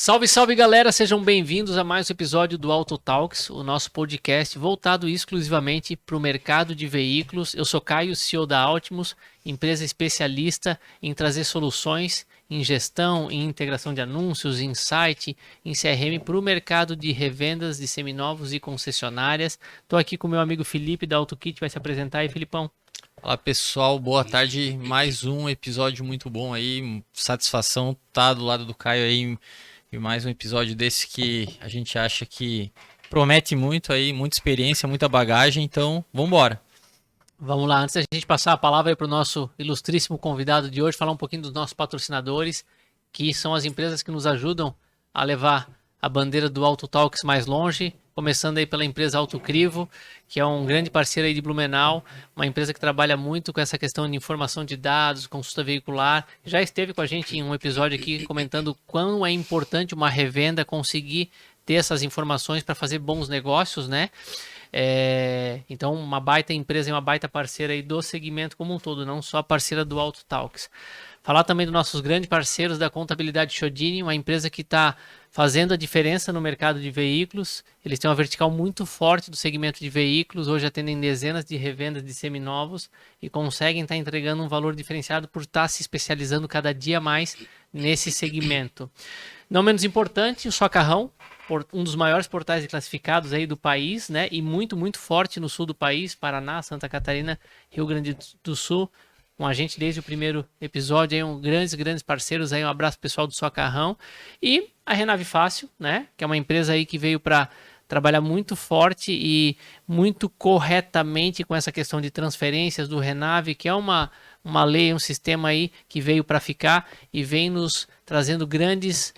Salve, salve galera, sejam bem-vindos a mais um episódio do Auto Talks, o nosso podcast voltado exclusivamente para o mercado de veículos. Eu sou Caio, CEO da Altimus, empresa especialista em trazer soluções em gestão, em integração de anúncios, em site, em CRM para o mercado de revendas de seminovos e concessionárias. Estou aqui com o meu amigo Felipe da AutoKit, vai se apresentar aí, Filipão. Fala pessoal, boa tarde. Mais um episódio muito bom aí. Satisfação estar do lado do Caio aí e mais um episódio desse que a gente acha que promete muito aí, muita experiência, muita bagagem. Então, vamos embora. Vamos lá, antes da gente passar a palavra para o nosso ilustríssimo convidado de hoje, falar um pouquinho dos nossos patrocinadores, que são as empresas que nos ajudam a levar a bandeira do Auto Talks mais longe, começando aí pela empresa Autocrivo, que é um grande parceiro aí de Blumenau, uma empresa que trabalha muito com essa questão de informação de dados, consulta veicular. Já esteve com a gente em um episódio aqui comentando quão é importante uma revenda conseguir ter essas informações para fazer bons negócios, né? Então, uma baita empresa e uma baita parceira aí do segmento como um todo, não só parceira do Auto Talks. Falar também dos nossos grandes parceiros da Contabilidade Chiodini, uma empresa que está fazendo a diferença no mercado de veículos. Eles têm uma vertical muito forte do segmento de veículos, hoje atendem dezenas de revendas de seminovos e conseguem estar entregando um valor diferenciado por estar se especializando cada dia mais nesse segmento. Não menos importante, o Socarrão, um dos maiores portais de classificados aí do país, né? E muito, muito forte no sul do país, Paraná, Santa Catarina, Rio Grande do Sul, com a gente desde o primeiro episódio, aí, grandes parceiros, aí, um abraço pessoal do Socarrão. E a Renave Fácil, né? Que é uma empresa aí que veio para trabalhar muito forte e muito corretamente com essa questão de transferências do Renave, que é uma lei, um sistema aí que veio para ficar e vem nos trazendo grandes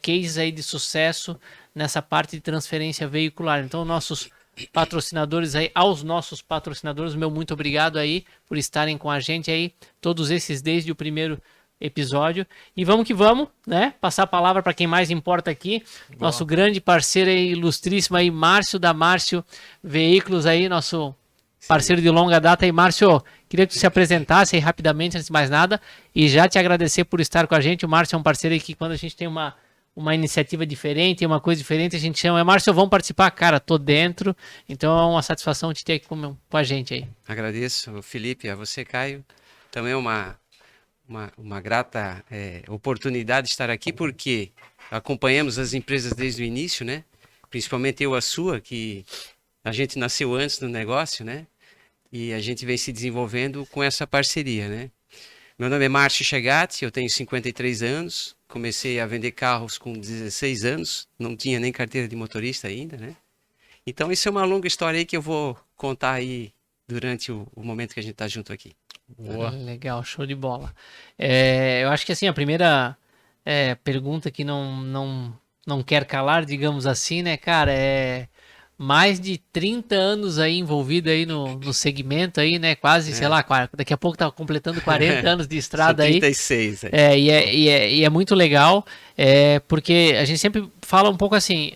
cases aí de sucesso nessa parte de transferência veicular. Então, nossos patrocinadores aí, aos nossos patrocinadores, meu muito obrigado aí por estarem com a gente aí, todos esses desde o primeiro episódio. E vamos que vamos, né? Passar a palavra para quem mais importa aqui, Boa. Nosso grande parceiro aí, ilustríssimo aí, Márcio da Márcio Veículos aí, nosso parceiro de longa data aí. Márcio, queria que tu se apresentasse aí rapidamente, antes de mais nada, e já te agradecer por estar com a gente. O Márcio é um parceiro aí que quando a gente tem uma iniciativa diferente, uma coisa diferente, a gente chama, Márcio, vamos participar? Cara, tô dentro, então é uma satisfação te ter aqui com a gente aí. Agradeço, Felipe, a você, Caio. Também é uma grata oportunidade de estar aqui, porque acompanhamos as empresas desde o início, né? Principalmente eu, a sua, que a gente nasceu antes do negócio, né? E a gente vem se desenvolvendo com essa parceria, né? Meu nome é Márcio Chegatti, eu tenho 53 anos, comecei a vender carros com 16 anos, não tinha nem carteira de motorista ainda, né? Então isso é uma longa história aí que eu vou contar aí durante o momento que a gente está junto aqui. Boa. Legal, show de bola. Eu acho que assim, a primeira pergunta que não quer calar, digamos assim, né, cara, mais de 30 anos aí envolvido aí no segmento aí, né? Quase, sei lá, daqui a pouco tá completando 40 anos de estrada aí. 36. E é muito legal, porque a gente sempre fala um pouco assim,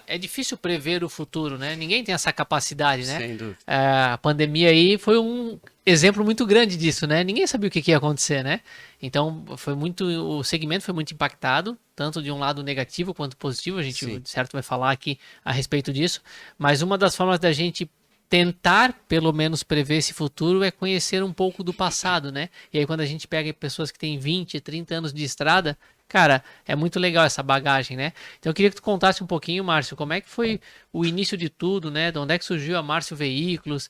é difícil prever o futuro, né? Ninguém tem essa capacidade, né? Sem dúvida. A pandemia aí foi um exemplo muito grande disso, né? Ninguém sabia o que ia acontecer, né? Então, o segmento foi muito impactado, tanto de um lado negativo quanto positivo, a gente, Sim. de certo, vai falar aqui a respeito disso, mas uma das formas da gente tentar, pelo menos, prever esse futuro é conhecer um pouco do passado, né? E aí, quando a gente pega pessoas que têm 20, 30 anos de estrada, cara, é muito legal essa bagagem, né? Então, eu queria que tu contasse um pouquinho, Márcio, como é que foi o início de tudo, né? De onde é que surgiu a Márcio Veículos,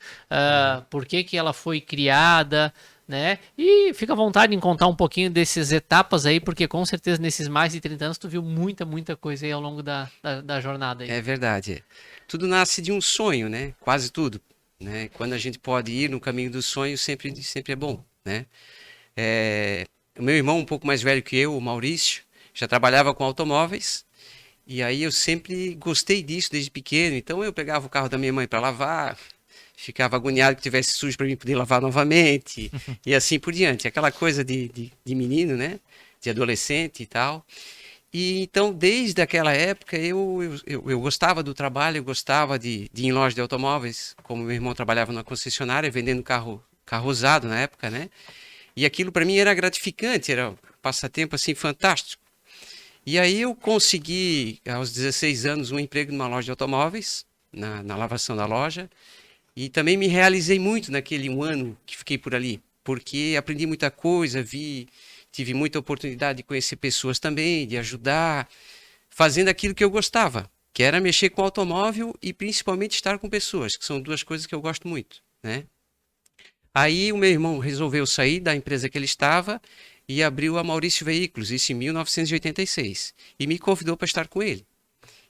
por que ela foi criada, né? E fica à vontade em contar um pouquinho dessas etapas aí, porque com certeza nesses mais de 30 anos tu viu muita coisa aí ao longo da jornada aí. É verdade. Tudo nasce de um sonho, né? Quase tudo, né? Quando a gente pode ir no caminho do sonho, sempre é bom, né? O meu irmão, um pouco mais velho que eu, o Maurício, já trabalhava com automóveis, e aí eu sempre gostei disso desde pequeno. Então eu pegava o carro da minha mãe para lavar, ficava agoniado que tivesse sujo para mim poder lavar novamente, e assim por diante. Aquela coisa de menino, né? De adolescente e tal. E então, desde aquela época, eu gostava do trabalho, eu gostava de ir em loja de automóveis, como meu irmão trabalhava na concessionária, vendendo carro usado na época, né? E aquilo para mim era gratificante, era um passatempo assim fantástico. E aí eu consegui, aos 16 anos, um emprego numa loja de automóveis, na lavação da loja. E também me realizei muito naquele um ano que fiquei por ali, porque aprendi muita coisa, tive muita oportunidade de conhecer pessoas também, de ajudar, fazendo aquilo que eu gostava, que era mexer com automóvel e principalmente estar com pessoas, que são duas coisas que eu gosto muito, né? Aí o meu irmão resolveu sair da empresa que ele estava e abriu a Maurício Veículos, isso em 1986, e me convidou para estar com ele.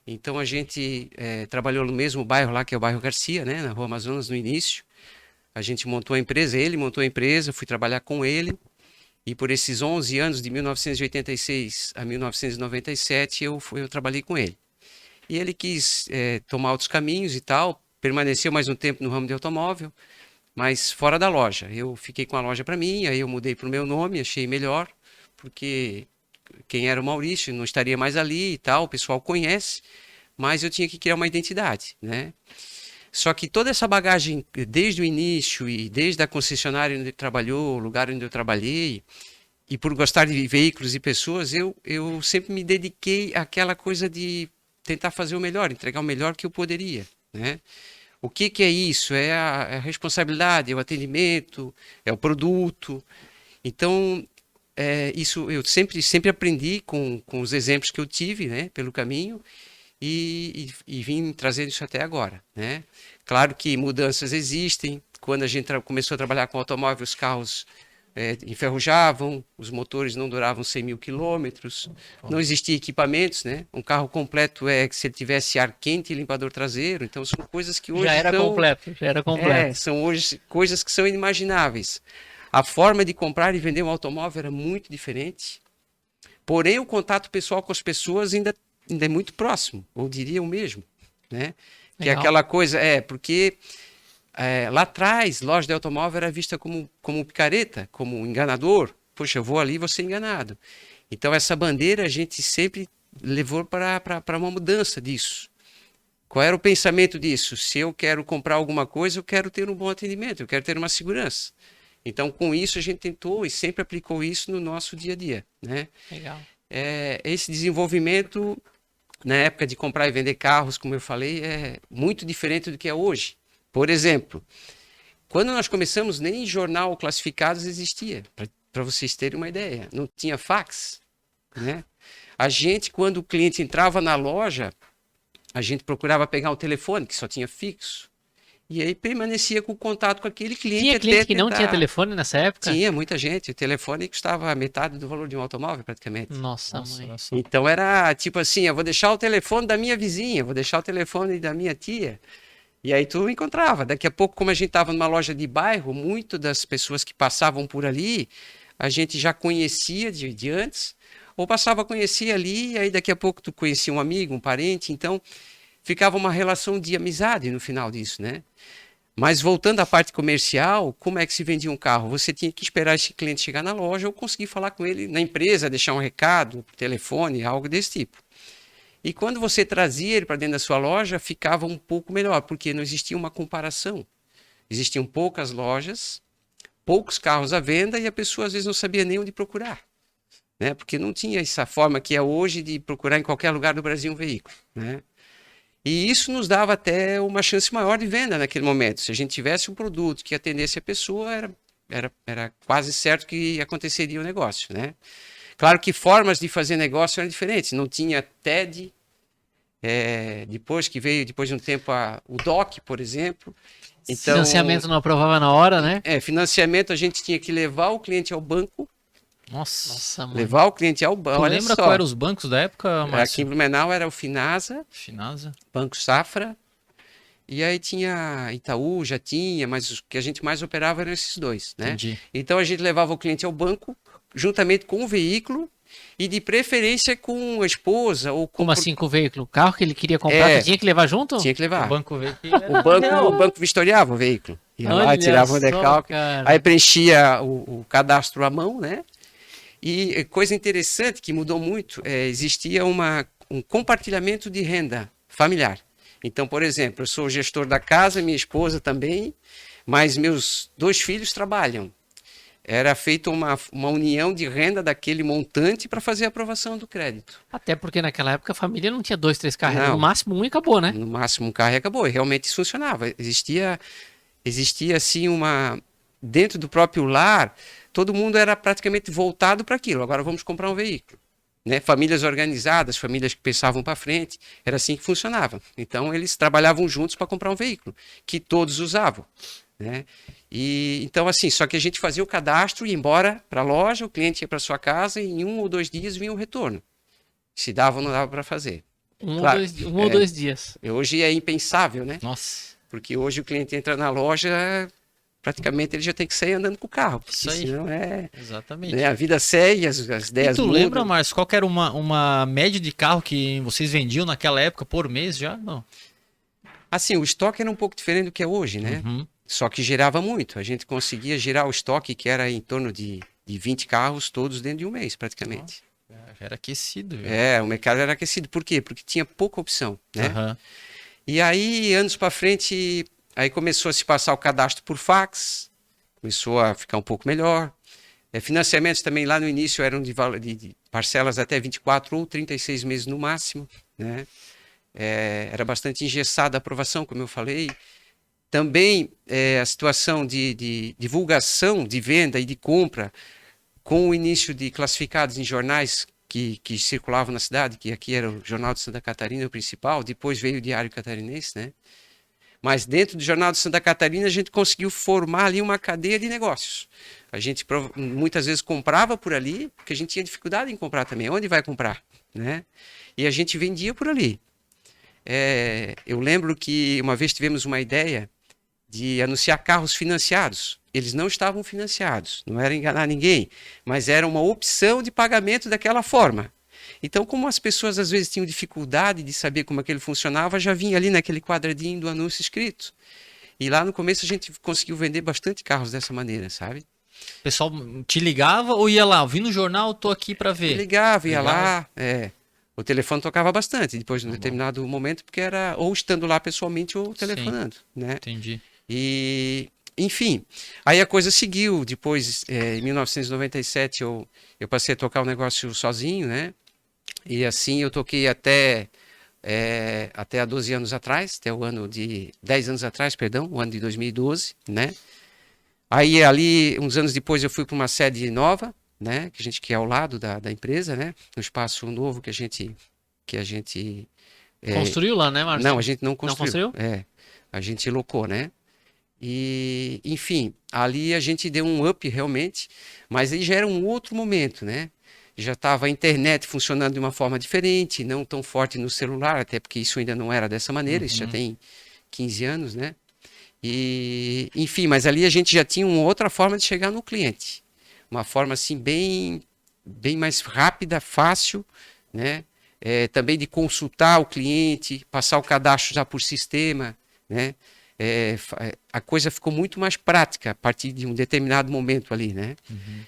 Então a gente trabalhou no mesmo bairro lá, que é o bairro Garcia, né, na Rua Amazonas, no início. A gente montou a empresa, ele montou a empresa, fui trabalhar com ele. E por esses 11 anos, de 1986 a 1997, eu trabalhei com ele. E ele quis tomar outros caminhos e tal, permaneceu mais um tempo no ramo de automóvel, mas fora da loja. Eu fiquei com a loja para mim, aí eu mudei para o meu nome, achei melhor, porque quem era o Maurício não estaria mais ali e tal, o pessoal conhece, mas eu tinha que criar uma identidade, né? Só que toda essa bagagem, desde o início e desde a concessionária onde ele trabalhou, o lugar onde eu trabalhei, e por gostar de veículos e pessoas, eu sempre me dediquei àquela coisa de tentar fazer o melhor, entregar o melhor que eu poderia, né? O que é isso? É a responsabilidade, é o atendimento, é o produto. Então, isso eu sempre aprendi com os exemplos que eu tive, né, pelo caminho e vim trazendo isso até agora, né? Claro que mudanças existem. Quando a gente começou a trabalhar com automóvel, os carros enferrujavam, os motores não duravam 100 mil quilômetros, não existia equipamentos, né? Um carro completo que se ele tivesse ar quente e limpador traseiro. Então são coisas que hoje já era completo. São hoje coisas que são inimagináveis. A forma de comprar e vender um automóvel era muito diferente, porém o contato pessoal com as pessoas ainda é muito próximo, ou diria o mesmo, né? Que é aquela coisa, porque lá atrás, loja de automóvel era vista como picareta, como enganador. Poxa, eu vou ali e vou ser enganado. Então essa bandeira a gente sempre levou para uma mudança disso. Qual era o pensamento disso? Se eu quero comprar alguma coisa, eu quero ter um bom atendimento, eu quero ter uma segurança. Então, com isso, a gente tentou e sempre aplicou isso no nosso dia a dia, né? Legal. Esse desenvolvimento, na época de comprar e vender carros, como eu falei, é muito diferente do que é hoje. Por exemplo, quando nós começamos, nem jornal classificados existia, para vocês terem uma ideia. Não tinha fax, né? A gente, quando o cliente entrava na loja, a gente procurava pegar o telefone, que só tinha fixo. E aí permanecia com contato com aquele cliente. Tinha cliente que não tinha telefone nessa época? Tinha, muita gente. O telefone custava metade do valor de um automóvel, praticamente. Nossa mãe. Então era tipo assim, eu vou deixar o telefone da minha vizinha, vou deixar o telefone da minha tia. E aí tu encontrava. Daqui a pouco, como a gente estava numa loja de bairro, muitas das pessoas que passavam por ali, a gente já conhecia de antes, ou passava a conhecer ali, e aí daqui a pouco tu conhecia um amigo, um parente, então ficava uma relação de amizade no final disso, né? Mas voltando à parte comercial, como é que se vendia um carro? Você tinha que esperar esse cliente chegar na loja ou conseguir falar com ele na empresa, deixar um recado, telefone, algo desse tipo. E quando você trazia ele para dentro da sua loja, ficava um pouco melhor, porque não existia uma comparação. Existiam poucas lojas, poucos carros à venda e a pessoa às vezes não sabia nem onde procurar, né? Porque não tinha essa forma que é hoje de procurar em qualquer lugar do Brasil um veículo, né? E isso nos dava até uma chance maior de venda naquele momento. Se a gente tivesse um produto que atendesse a pessoa, era quase certo que aconteceria o negócio, né? Claro que formas de fazer negócio eram diferentes. Não tinha TED, depois de um tempo, o DOC, por exemplo. Então, financiamento não aprovava na hora, né? Financiamento a gente tinha que levar o cliente ao banco. Nossa, mano. Levar o cliente ao banco. Tu lembra qual eram os bancos da época, Márcio? Aqui em Blumenau era o Finasa. Finasa. Banco Safra. E aí tinha Itaú, já tinha, mas os que a gente mais operava eram esses dois, né? Entendi. Então a gente levava o cliente ao banco, juntamente com o veículo, e de preferência com a esposa ou com... Como assim com o veículo? O carro que ele queria comprar, tu tinha que levar junto? Tinha que levar. O banco veio que... O banco vistoriava o veículo. Ia lá, tirava o decalque, aí preenchia o cadastro à mão, né? E coisa interessante que mudou muito, existia um compartilhamento de renda familiar. Então, por exemplo, eu sou o gestor da casa, minha esposa também, mas meus 2 filhos trabalham. Era feita uma união de renda daquele montante para fazer a aprovação do crédito. Até porque naquela época a família não tinha 2, 3 carros, era Não. no máximo um e acabou, né? No máximo um carro e acabou. E realmente isso funcionava. Existia assim dentro do próprio lar, todo mundo era praticamente voltado para aquilo. Agora vamos comprar um veículo. Né? Famílias organizadas, famílias que pensavam para frente, era assim que funcionava. Então eles trabalhavam juntos para comprar um veículo, que todos usavam. Né? E então assim, só que a gente fazia o cadastro, ia embora para a loja, o cliente ia para sua casa e em 1 ou 2 dias vinha o retorno. Se dava ou não dava para fazer. Claro, ou dois dias. Hoje é impensável, né? Nossa, Porque hoje o cliente entra na loja, praticamente ele já tem que sair andando com o carro. Porque Isso aí. senão exatamente. né, a vida segue, as E ideias tu mudam. lembra, Márcio, qual que era uma média de carro que vocês vendiam naquela época por mês já? Não. Assim, o estoque era um pouco diferente do que é hoje, né? Uhum. Só que girava muito. A gente conseguia girar o estoque, que era em torno de 20 carros, todos dentro de um mês, praticamente. Era aquecido. Viu? O mercado era aquecido. Por quê? Porque tinha pouca opção, né? Aham. E aí, anos para frente, aí começou a se passar o cadastro por fax, começou a ficar um pouco melhor. Financiamentos também lá no início eram de parcelas até 24 ou 36 meses no máximo, né? Era bastante engessada a aprovação, como eu falei. Também a situação de divulgação, de venda e de compra, com o início de classificados em jornais que circulavam na cidade, que aqui era o Jornal de Santa Catarina, o principal, depois veio o Diário Catarinense, né? Mas dentro do Jornal de Santa Catarina a gente conseguiu formar ali uma cadeia de negócios. A gente muitas vezes comprava por ali, porque a gente tinha dificuldade em comprar também. Onde vai comprar? Né? E a gente vendia por ali. Eu lembro que uma vez tivemos uma ideia de anunciar carros financiados. Eles não estavam financiados, não era enganar ninguém, mas era uma opção de pagamento daquela forma. Então, como as pessoas às vezes tinham dificuldade de saber como aquele funcionava, já vinha ali naquele quadradinho do anúncio escrito. E lá no começo a gente conseguiu vender bastante carros dessa maneira, sabe? O pessoal te ligava ou ia lá? Vi no jornal, tô aqui para ver. Ligava, ia lá, o telefone tocava bastante depois de um determinado momento, porque era ou estando lá pessoalmente ou telefonando, né? Entendi. E, enfim, aí a coisa seguiu. Depois, em 1997, eu passei a tocar o negócio sozinho, né? E assim eu toquei até há 12 anos atrás, até o ano de 10 anos atrás, perdão, o ano de 2012, né? Aí ali, uns anos depois, eu fui para uma sede nova, né? Que é ao lado da empresa, né? Um espaço novo que a gente Construiu lá, né, Márcio? Não, a gente não construiu. Não construiu? A gente locou, né? E, enfim, ali a gente deu um up realmente, mas aí já era um outro momento, né? Já estava a internet funcionando de uma forma diferente, não tão forte no celular, até porque isso ainda não era dessa maneira, isso já tem 15 anos, né? E, enfim, mas ali a gente já tinha uma outra forma de chegar no cliente, uma forma assim bem mais rápida, fácil, né? Também de consultar o cliente, passar o cadastro já por sistema, né? A coisa ficou muito mais prática a partir de um determinado momento ali, né?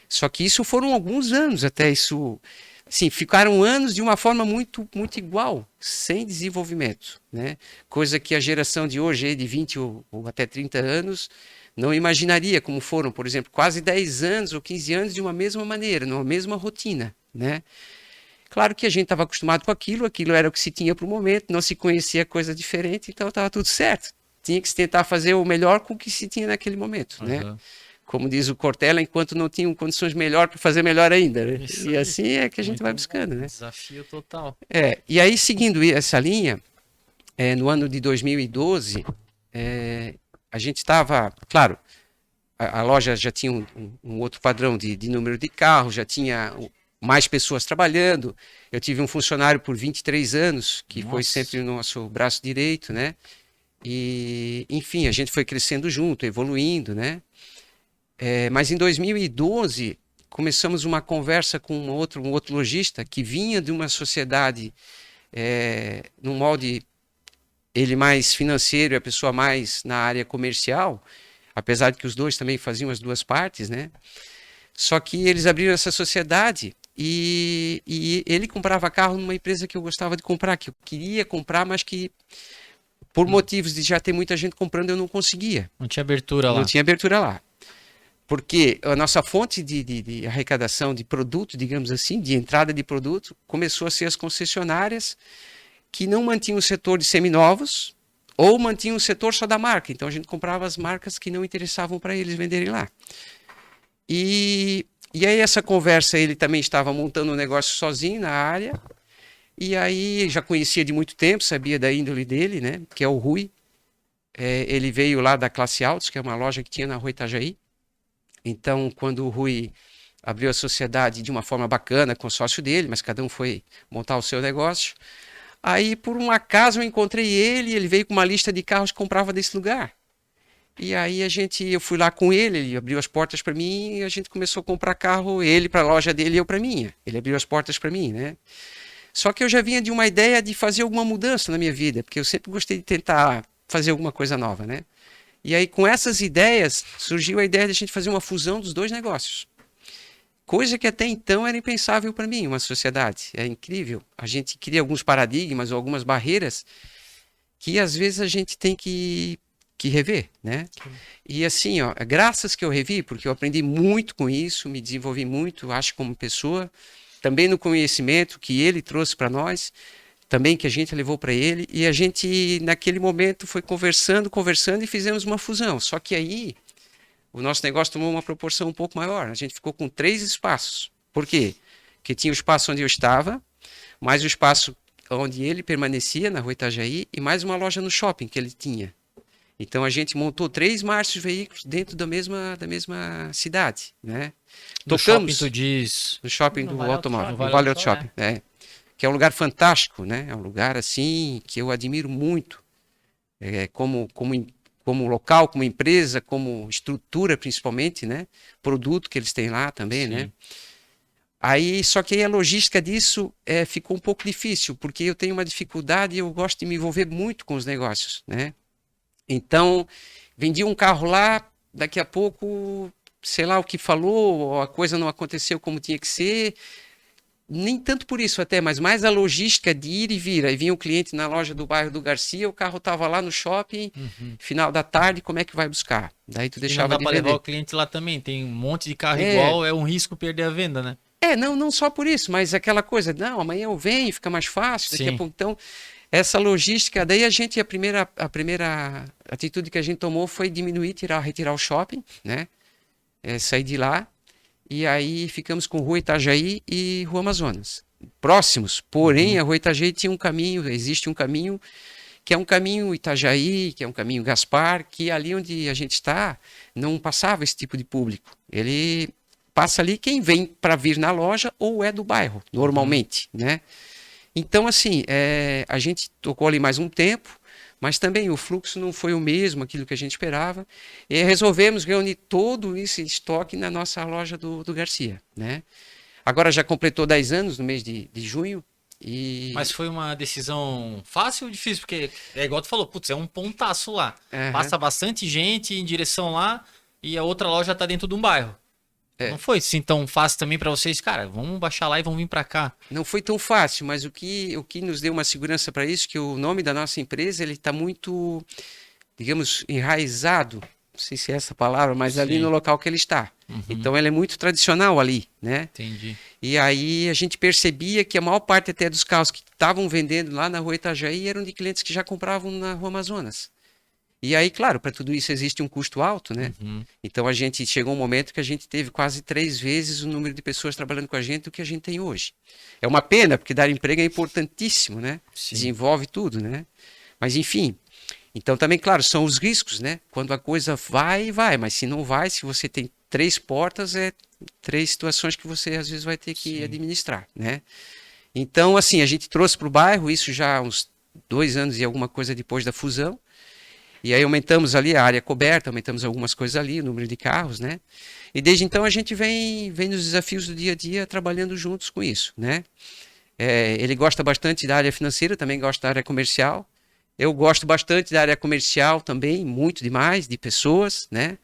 Só que isso foram alguns anos até isso, assim, ficaram anos de uma forma muito, muito igual, sem desenvolvimento, né? Coisa que a geração de hoje, de 20 ou até 30 anos, não imaginaria como foram, por exemplo, quase 10 anos ou 15 anos de uma mesma maneira, numa mesma rotina, né? Claro que a gente estava acostumado com aquilo era o que se tinha para o momento, não se conhecia coisa diferente, então estava tudo certo. Tinha que se tentar fazer o melhor com o que se tinha naquele momento, né? Como diz o Cortella, enquanto não tinham condições melhor para fazer melhor ainda, né? E assim é que a gente vai buscando, né? Desafio total. E aí, seguindo essa linha, no ano de 2012, a gente estava, claro, a loja já tinha um outro padrão de número de carros, já tinha mais pessoas trabalhando. Eu tive um funcionário por 23 anos, que foi sempre o nosso braço direito, né? E, enfim, a gente foi crescendo junto, evoluindo, né? Mas em 2012, começamos uma conversa com um outro lojista que vinha de uma sociedade num molde, ele mais financeiro e a pessoa mais na área comercial, apesar de que os dois também faziam as duas partes, né? Só que eles abriram essa sociedade e ele comprava carro numa empresa que eu gostava de comprar, que eu queria comprar, mas que por motivos de já ter muita gente comprando eu não conseguia. Não tinha abertura lá. Não tinha abertura lá. Porque a nossa fonte de arrecadação de produto, digamos assim, de entrada de produto, começou a ser as concessionárias que não mantinham o setor de seminovos ou mantinham o setor só da marca. Então a gente comprava as marcas que não interessavam para eles venderem lá. E aí essa conversa, ele também estava montando um negócio sozinho na área, e aí já conhecia de muito tempo, sabia da índole dele, né, que é o Rui. Ele veio lá da Classe Autos, que é uma loja que tinha na Rua Itajaí. Então, quando o Rui abriu a sociedade de uma forma bacana com o sócio dele, mas cada um foi montar o seu negócio, aí por um acaso eu encontrei ele veio com uma lista de carros que comprava desse lugar. E aí eu fui lá com ele abriu as portas para mim e a gente começou a comprar carro, ele para a loja dele e eu para a minha. Ele abriu as portas para mim, né? Só que eu já vinha de uma ideia de fazer alguma mudança na minha vida, porque eu sempre gostei de tentar fazer alguma coisa nova, né? E aí com essas ideias surgiu a ideia de a gente fazer uma fusão dos dois negócios. Coisa que até então era impensável para mim, uma sociedade. É incrível. A gente cria alguns paradigmas ou algumas barreiras que às vezes a gente tem que rever, né? E assim, ó, graças que eu revi, porque eu aprendi muito com isso, me desenvolvi muito, acho, como pessoa, também no conhecimento que ele trouxe para nós, também que a gente levou para ele, e a gente, naquele momento, foi conversando e fizemos uma fusão. Só que aí, o nosso negócio tomou uma proporção um pouco maior. A gente ficou com 3 espaços. Por quê? Porque tinha o espaço onde eu estava, mais o espaço onde ele permanecia, na Rua Itajaí, e mais uma loja no shopping que ele tinha. Então, a gente montou 3 marcas de veículos dentro da mesma cidade, né? No Tocamos shopping, tu diz... no shopping No do Vale automóvel, Auto no Shopping. Vale Auto Shopping, que é um lugar fantástico, né? É um lugar assim que eu admiro muito, como local, como empresa, como estrutura principalmente, né? Produto que eles têm lá também, Sim. né? Aí, só que aí a logística disso ficou um pouco difícil, porque eu tenho uma dificuldade e eu gosto de me envolver muito com os negócios, né? Então, vendi um carro lá, daqui a pouco, sei lá o que falou, a coisa não aconteceu como tinha que ser, nem tanto por isso até, mas mais a logística de ir e vir. Aí vinha um cliente na loja do bairro do Garcia, o carro estava lá no shopping, final da tarde, como é que vai buscar? Daí tu E não deixava dá de pra vender. levar o cliente lá também. Tem um monte de carro É. igual, é um risco perder a venda, né? Não só por isso, mas aquela coisa, não, amanhã eu venho, fica mais fácil, daqui a Sim. pouco. Então, essa logística, daí a primeira atitude que a gente tomou foi diminuir, retirar o shopping, né? Sair de lá, e aí ficamos com Rua Itajaí e Rua Amazonas. Próximos, porém, a Rua Itajaí tinha um caminho, existe um caminho, que é um caminho Itajaí, que é um caminho Gaspar, que ali onde a gente está, não passava esse tipo de público. Ele passa ali quem vem para vir na loja ou é do bairro, normalmente, né? Então, assim, a gente tocou ali mais um tempo, mas também o fluxo não foi o mesmo, aquilo que a gente esperava, e resolvemos reunir todo esse estoque na nossa loja do Garcia, né? Agora já completou 10 anos no mês de junho, e... Mas foi uma decisão fácil ou difícil? Porque é igual tu falou, putz, é um pontaço lá. Aham. Passa bastante gente em direção lá e a outra loja tá dentro de um bairro. Não foi assim tão fácil também pra vocês, cara, vamos baixar lá e vamos vir pra cá. Não foi tão fácil, mas o que nos deu uma segurança para isso, que o nome da nossa empresa, ele está muito, digamos, enraizado, não sei se é essa palavra, mas ali Sim. no local que ele está. Então, ele é muito tradicional ali, né? Entendi. E aí a gente percebia que a maior parte até dos carros que estavam vendendo lá na Rua Itajaí eram de clientes que já compravam na Rua Amazonas. E aí, claro, para tudo isso existe um custo alto, né? Então a gente chegou um momento que a gente teve quase 3 vezes o número de pessoas trabalhando com a gente do que a gente tem hoje. É uma pena, porque dar emprego é importantíssimo, né? Sim. Desenvolve tudo, né? Mas enfim, então também, claro, são os riscos, né? Quando a coisa vai, mas se não vai, se você tem 3 portas, 3 situações que você às vezes vai ter que administrar, né? Então, assim, a gente trouxe para o bairro, isso já há uns 2 anos e alguma coisa depois da fusão. E aí aumentamos ali a área coberta, aumentamos algumas coisas ali, o número de carros, né? E desde então a gente vem nos desafios do dia a dia trabalhando juntos com isso, né? Ele gosta bastante da área financeira, também gosta da área comercial. Eu gosto bastante da área comercial também, muito demais, de pessoas, né?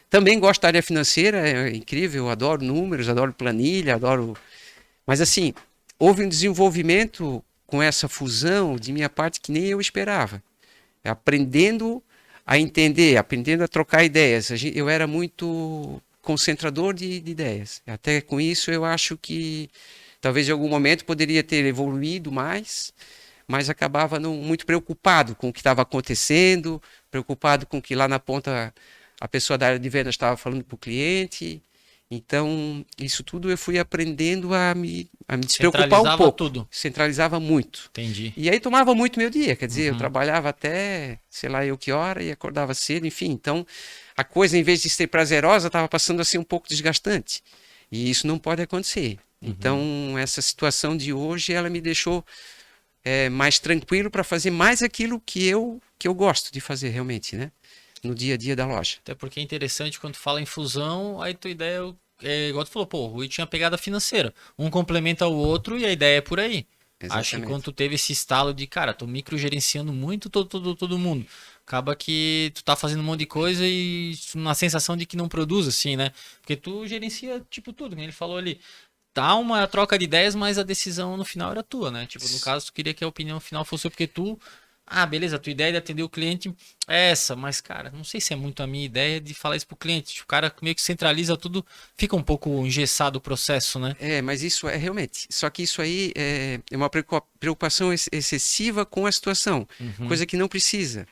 Também gosto da área financeira, é incrível, eu adoro números, adoro planilha, adoro... Mas assim, houve um desenvolvimento com essa fusão de minha parte que nem eu esperava. Aprendendo a entender, aprendendo a trocar ideias. Eu era muito concentrador de ideias. Até com isso eu acho que talvez em algum momento poderia ter evoluído mais, mas acabava não muito preocupado com o que estava acontecendo, preocupado com o que lá na ponta a pessoa da área de vendas estava falando para o cliente. Então, isso tudo eu fui aprendendo a me despreocupar um Centralizava pouco. tudo. Centralizava muito. Entendi. E aí tomava muito meu dia, quer dizer, eu trabalhava até, sei lá eu que hora, e acordava cedo, enfim. Então, a coisa, em vez de ser prazerosa, estava passando assim um pouco desgastante. E isso não pode acontecer. Então, essa situação de hoje, ela me deixou mais tranquilo para fazer mais aquilo que eu gosto de fazer realmente, né? No dia a dia da loja. Até porque é interessante quando fala em fusão, aí tua ideia igual tu falou, pô, o Rui tinha pegada financeira. Um complementa o outro e a ideia é por aí. Exatamente. Acho que quando tu teve esse estalo de, cara, tô microgerenciando muito todo mundo. Acaba que tu tá fazendo um monte de coisa e uma sensação de que não produz, assim, né? Porque tu gerencia, tipo, tudo, né? Ele falou ali, tá uma troca de ideias, mas a decisão no final era tua, né? Tipo, no caso, tu queria que a opinião final fosse porque tu... Ah, beleza, a tua ideia de atender o cliente é essa, mas, cara, não sei se é muito a minha ideia de falar isso pro cliente. Tipo, o cara meio que centraliza tudo, fica um pouco engessado o processo, né? Mas isso é realmente. Só que isso aí é uma preocupação excessiva com a situação, coisa que não precisa.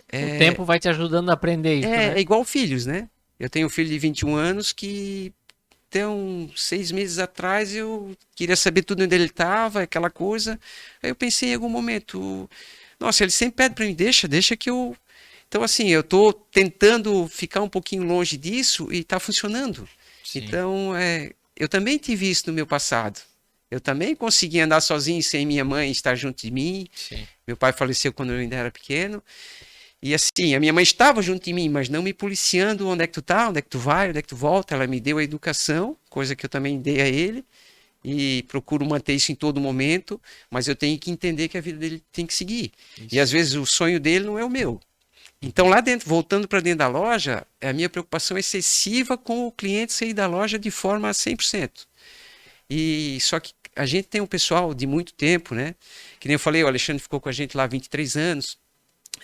O tempo vai te ajudando a aprender isso, né? É igual filhos, né? Eu tenho um filho de 21 anos que até uns 6 meses atrás eu queria saber tudo onde ele estava, aquela coisa. Aí eu pensei em algum momento, nossa, ele sempre pede para mim, deixa que eu... Então, assim, eu estou tentando ficar um pouquinho longe disso e está funcionando. Sim. Então, eu também tive isso no meu passado. Eu também consegui andar sozinho sem minha mãe estar junto de mim. Sim. Meu pai faleceu quando eu ainda era pequeno. E assim, a minha mãe estava junto de mim, mas não me policiando onde é que tu tá, onde é que tu vai, onde é que tu volta. Ela me deu a educação, coisa que eu também dei a ele. E procuro manter isso em todo momento, mas eu tenho que entender que a vida dele tem que seguir. Isso. E às vezes o sonho dele não é o meu. Então lá dentro, voltando para dentro da loja, a minha preocupação é excessiva com o cliente sair da loja de forma 100%. E só que a gente tem um pessoal de muito tempo, né? Que nem eu falei, o Alexandre ficou com a gente lá 23 anos.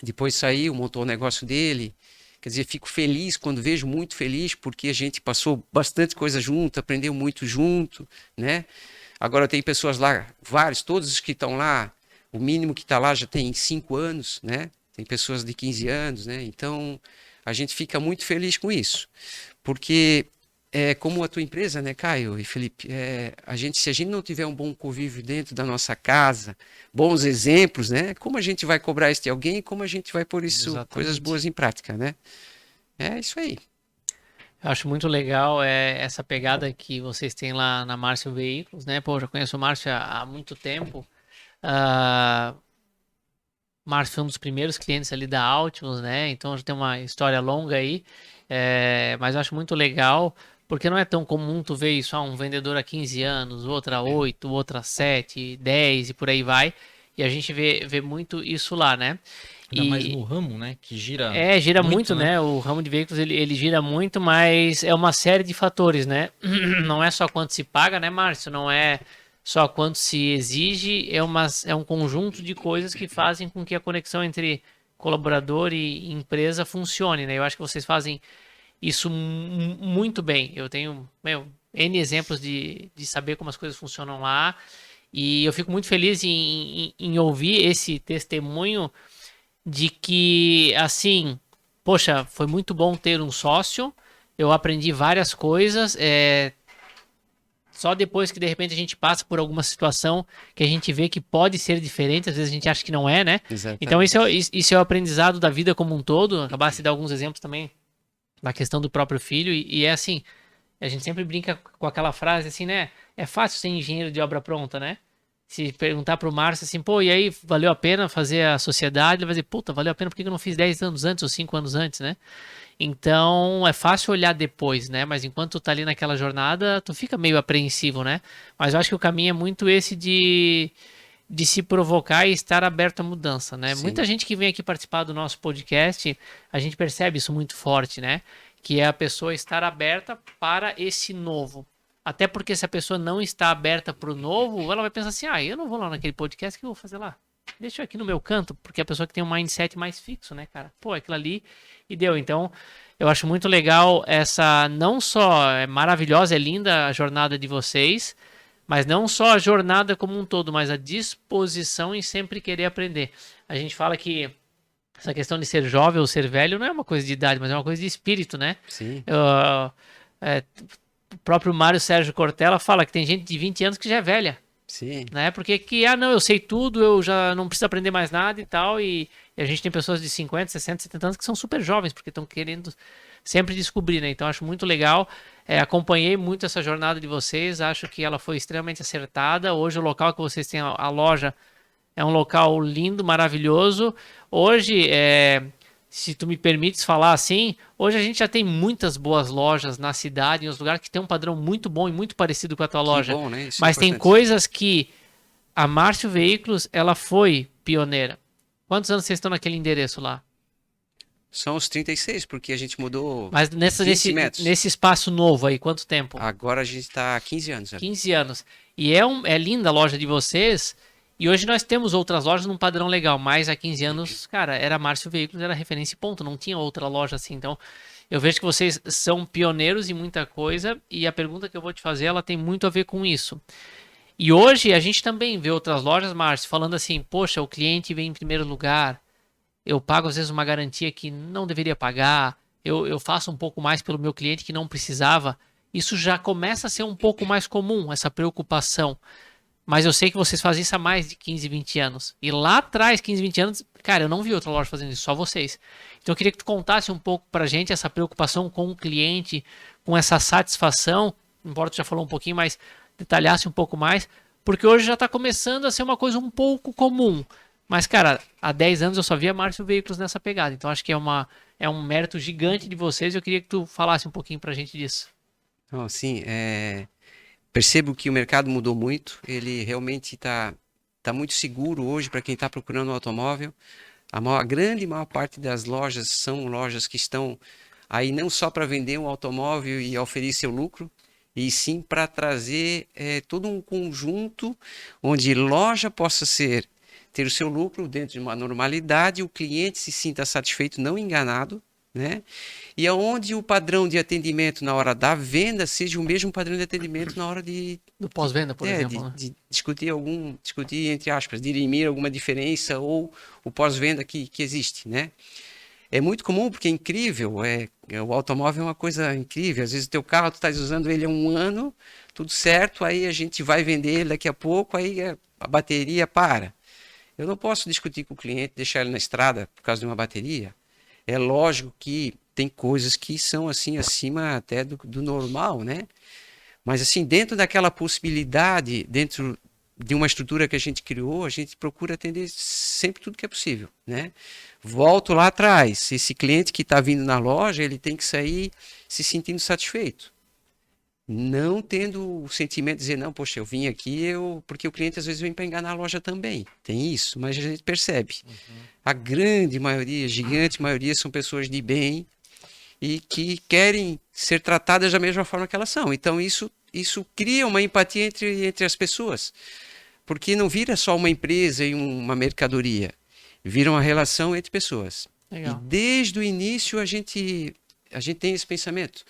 Depois saiu, montou o negócio dele. Quer dizer, fico feliz quando vejo, muito feliz, porque a gente passou bastante coisa junto, aprendeu muito junto, né? Agora tem pessoas lá, vários, todos os que estão lá, o mínimo que está lá já tem 5 anos, né? Tem pessoas de 15 anos, né? Então, a gente fica muito feliz com isso. Porque, como a tua empresa, né, Caio e Felipe, se a gente não tiver um bom convívio dentro da nossa casa, bons exemplos, né? Como a gente vai cobrar isso de alguém e como a gente vai pôr isso, Exatamente. coisas boas em prática, né? É isso aí. Eu acho muito legal essa pegada que vocês têm lá na Márcio Veículos, né? Pô, eu já conheço o Márcio há muito tempo. Márcio foi um dos primeiros clientes ali da Altimus, né? Então já tem uma história longa aí. Mas eu acho muito legal, porque não é tão comum tu ver isso, um vendedor há 15 anos, outro há 8, outro há 7, 10 e por aí vai. E a gente vê muito isso lá, né? Ainda mais no ramo, né? Que gira. Gira muito, né? O ramo de veículos ele gira muito, mas é uma série de fatores, né? Não é só quanto se paga, né, Márcio? Não é só quanto se exige, é um conjunto de coisas que fazem com que a conexão entre colaborador e empresa funcione, né? Eu acho que vocês fazem isso muito bem. Eu tenho, N exemplos de saber como as coisas funcionam lá, e eu fico muito feliz em ouvir esse testemunho de que, assim, poxa, foi muito bom ter um sócio, eu aprendi várias coisas, só depois que de repente a gente passa por alguma situação que a gente vê que pode ser diferente, às vezes a gente acha que não é, né? Exatamente. Então isso é o aprendizado da vida como um todo. Acabaste de dar alguns exemplos também da questão do próprio filho, e é assim, a gente sempre brinca com aquela frase assim, né? É fácil ser engenheiro de obra pronta, né? Se perguntar pro Márcio assim, pô, e aí, valeu a pena fazer a sociedade? Ele vai dizer, puta, valeu a pena, por que eu não fiz 10 anos antes ou 5 anos antes, né? Então, é fácil olhar depois, né? Mas enquanto tu tá ali naquela jornada, tu fica meio apreensivo, né? Mas eu acho que o caminho é muito esse de se provocar e estar aberto à mudança, né? Sim. Muita gente que vem aqui participar do nosso podcast, a gente percebe isso muito forte, né? Que é a pessoa estar aberta para esse novo. Até porque se a pessoa não está aberta para o novo, ela vai pensar assim, eu não vou lá naquele podcast, o que eu vou fazer lá? deixa eu aqui no meu canto, porque a pessoa que tem um mindset mais fixo, né, cara? Pô, aquilo ali e deu. Então, eu acho muito legal essa, não só é maravilhosa, é linda a jornada de vocês, mas não só a jornada como um todo, mas a disposição em sempre querer aprender. A gente fala que essa questão de ser jovem ou ser velho não é uma coisa de idade, mas é uma coisa de espírito, né? Sim, É, o próprio Mário Sérgio Cortella fala que tem gente de 20 anos que já é velha, sim. né? Porque não, eu sei tudo, eu já não preciso aprender mais nada e tal. E a gente tem pessoas de 50, 60, 70 anos que são super jovens, porque estão querendo sempre descobrir, né? Então acho muito legal. Acompanhei muito essa jornada de vocês, acho que ela foi extremamente acertada. Hoje o local que vocês têm a loja é um local lindo, maravilhoso. Hoje, se tu me permites falar assim, hoje a gente já tem muitas boas lojas na cidade, em uns lugares que tem um padrão muito bom e muito parecido com a tua Que loja. bom, né? Isso é Mas tem importante. coisas que a Márcio Veículos, ela foi pioneira. Quantos anos vocês estão naquele endereço lá? São os 36, porque a gente mudou Mas 15 metros. nesse espaço novo aí, quanto tempo? Agora a gente está há 15 anos. Ali. 15 anos. E é linda a loja de vocês. E hoje nós temos outras lojas num padrão legal. Mas há 15 anos, cara, era Márcio Veículos, era referência e ponto. Não tinha outra loja assim. Então, eu vejo que vocês são pioneiros em muita coisa. E a pergunta que eu vou te fazer, ela tem muito a ver com isso. E hoje a gente também vê outras lojas, Márcio, falando assim, poxa, o cliente vem em primeiro lugar. Eu pago às vezes uma garantia que não deveria pagar. Eu faço um pouco mais pelo meu cliente que não precisava. Isso já começa a ser um pouco mais comum, essa preocupação. Mas eu sei que vocês fazem isso há mais de 15, 20 anos. E lá atrás, 15, 20 anos, cara, eu não vi outra loja fazendo isso, só vocês. Então eu queria que tu contasse um pouco pra gente essa preocupação com o cliente, com essa satisfação, embora tu já falou um pouquinho, mas detalhasse um pouco mais, porque hoje já está começando a ser uma coisa um pouco comum. Mas, cara, há 10 anos eu só via Márcio Veículos nessa pegada. Então acho que é um mérito gigante de vocês e eu queria que tu falasse um pouquinho pra gente disso. Então, sim, percebo que o mercado mudou muito. Ele realmente tá muito seguro hoje para quem está procurando um automóvel. A grande maior parte das lojas são lojas que estão aí não só para vender um automóvel e oferecer seu lucro, e sim para trazer todo um conjunto onde loja possa ter o seu lucro dentro de uma normalidade, o cliente se sinta satisfeito, não enganado, né? E aonde o padrão de atendimento na hora da venda seja o mesmo padrão de atendimento na hora Do pós-venda, por exemplo, né? de discutir, entre aspas, dirimir alguma diferença ou o pós-venda que existe, né? É muito comum porque é incrível, o automóvel é uma coisa incrível, às vezes o teu carro, tu estás usando ele há um ano, tudo certo, aí a gente vai vender ele daqui a pouco, aí a bateria para. Eu não posso discutir com o cliente, deixar ele na estrada por causa de uma bateria. É lógico que tem coisas que são assim acima até do normal, né? Mas assim, dentro daquela possibilidade, dentro de uma estrutura que a gente criou, a gente procura atender sempre tudo que é possível, né? Volto lá atrás, esse cliente que está vindo na loja, ele tem que sair se sentindo satisfeito. Não tendo o sentimento de dizer, não, poxa, eu vim aqui, porque o cliente às vezes vem para enganar a loja também. Tem isso, mas a gente percebe. A grande maioria, gigante maioria, são pessoas de bem e que querem ser tratadas da mesma forma que elas são. Então isso cria uma empatia entre as pessoas, porque não vira só uma empresa e uma mercadoria, vira uma relação entre pessoas. Legal. E desde o início a gente tem esse pensamento.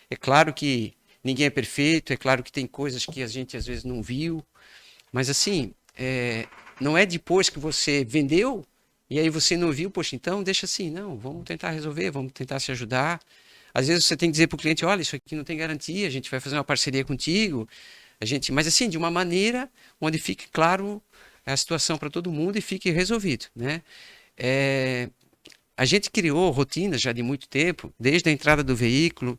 É claro que ninguém é perfeito, é claro que tem coisas que a gente às vezes não viu, mas assim, não é depois que você vendeu e aí você não viu, poxa, então deixa assim, não, vamos tentar resolver, vamos tentar se ajudar. Às vezes você tem que dizer para o cliente, olha, isso aqui não tem garantia, a gente vai fazer uma parceria contigo, mas assim, de uma maneira onde fique claro a situação para todo mundo e fique resolvido, né? A gente criou rotinas já de muito tempo, desde a entrada do veículo,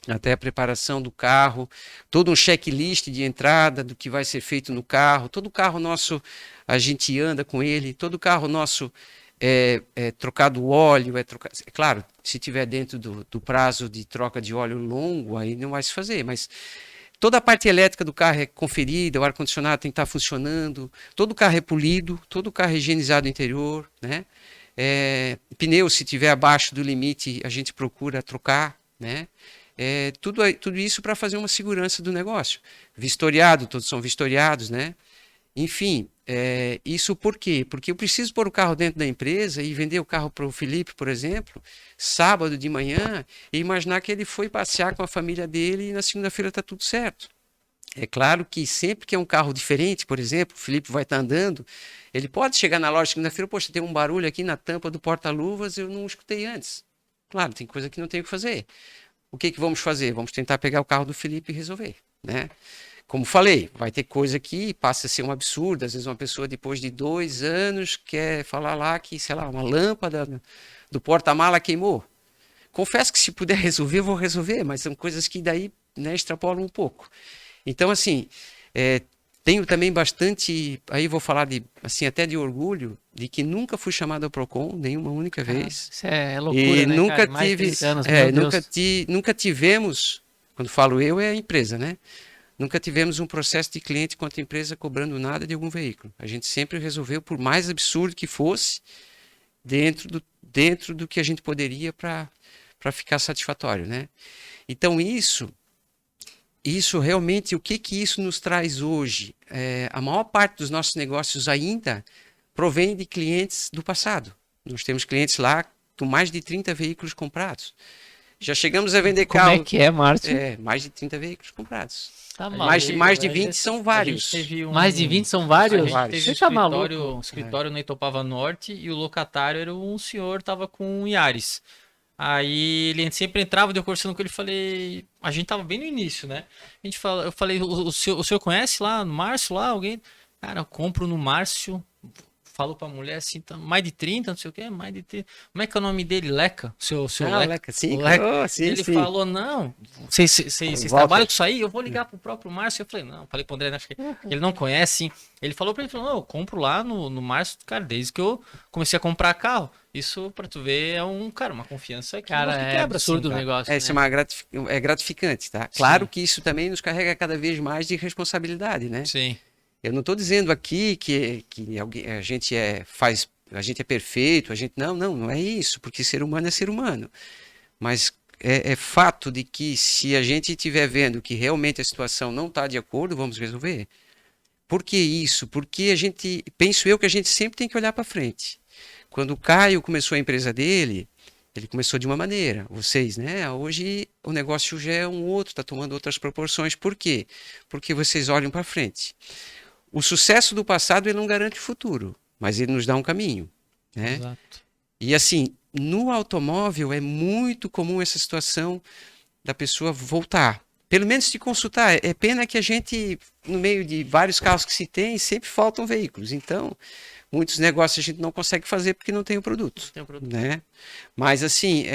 até a preparação do carro, todo um checklist de entrada do que vai ser feito no carro. Todo carro nosso, a gente anda com ele, todo carro nosso é trocado o óleo, claro, se tiver dentro do prazo de troca de óleo longo, aí não vai se fazer, mas toda a parte elétrica do carro é conferida, o ar-condicionado tem que estar funcionando, todo carro é polido, todo carro é higienizado no interior, né? Pneu, se tiver abaixo do limite, a gente procura trocar, né? Tudo isso para fazer uma segurança do negócio. Vistoriado, todos são vistoriados, né? Enfim, isso por quê? Porque eu preciso pôr o carro dentro da empresa e vender o carro para o Felipe, por exemplo, sábado de manhã, e imaginar que ele foi passear com a família dele e na segunda-feira está tudo certo. É claro que sempre que é um carro diferente, por exemplo, o Felipe vai estar andando, ele pode chegar na loja segunda-feira, poxa, tem um barulho aqui na tampa do porta-luvas, eu não escutei antes. Claro, tem coisa que não tem o que fazer. O que vamos fazer? Vamos tentar pegar o carro do Felipe e resolver, né? Como falei, vai ter coisa que passa a ser um absurdo. Às vezes uma pessoa, depois de 2 anos, quer falar lá que, sei lá, uma lâmpada do porta-mala queimou. Confesso que se puder resolver, eu vou resolver, mas são coisas que daí, né, extrapolam um pouco. Então, assim, tenho também bastante, aí vou falar de, assim, até de orgulho, de que nunca fui chamado ao Procon, nenhuma única vez. Isso é loucura, E né, nunca cara? Mais de tive, 30 anos, meu Deus. nunca tivemos, quando falo eu, é a empresa, né? Nunca tivemos um processo de cliente contra a empresa cobrando nada de algum veículo. A gente sempre resolveu, por mais absurdo que fosse, dentro do que a gente poderia para ficar satisfatório, né? Então isso realmente, o que isso nos traz hoje? A maior parte dos nossos negócios ainda provém de clientes do passado. Nós temos clientes lá com mais de 30 veículos comprados. Já chegamos a vender Como carro. é que é, Márcio? Mais de 30 veículos comprados. Tá mais de maluco, 20 são vários. Mais de 20 são vários? A gente teve Você tá maluco? um escritório na Itopava Norte e o locatário era um senhor, tava com um Yaris. Aí ele sempre entrava, deu conversando com ele, falei, a gente tava bem no início, né? Eu falei, o senhor conhece lá no Márcio, lá alguém? Cara, eu compro no Márcio, falo pra mulher assim, tá, mais de 30, não sei o que, mais de 30. Como é que é o nome dele? Leca? Seu Leca, sim. O Leca. Oh, sim, Ele sim. falou, não, vocês trabalham com isso aí? Eu vou ligar pro próprio Márcio. Eu falei, não, falei pro André, acho que ele não conhece. Ele falou pra ele, falou, não, eu compro lá no Márcio, cara, desde que eu comecei a comprar carro. Isso, pra tu ver, é uma confiança que Cara, não se é quebra, absurdo assim, o negócio, Isso né? é gratificante, tá? Claro que isso também nos carrega cada vez mais de responsabilidade, né? Sim. Eu não estou dizendo aqui que a gente é perfeito, não é isso, porque ser humano é ser humano. Mas é fato de que se a gente estiver vendo que realmente a situação não está de acordo, vamos resolver. Por que isso? Porque penso eu que a gente sempre tem que olhar para frente. Quando o Caio começou a empresa dele, ele começou de uma maneira, vocês, né? Hoje o negócio já é um outro, está tomando outras proporções. Por quê? Porque vocês olham para frente. O sucesso do passado ele não garante o futuro, mas ele nos dá um caminho, né? Exato. E assim, no automóvel é muito comum essa situação da pessoa voltar, pelo menos te consultar. É pena que a gente, no meio de vários carros que se tem, sempre faltam veículos. Então, muitos negócios a gente não consegue fazer porque não tem o produto, né? Mas assim,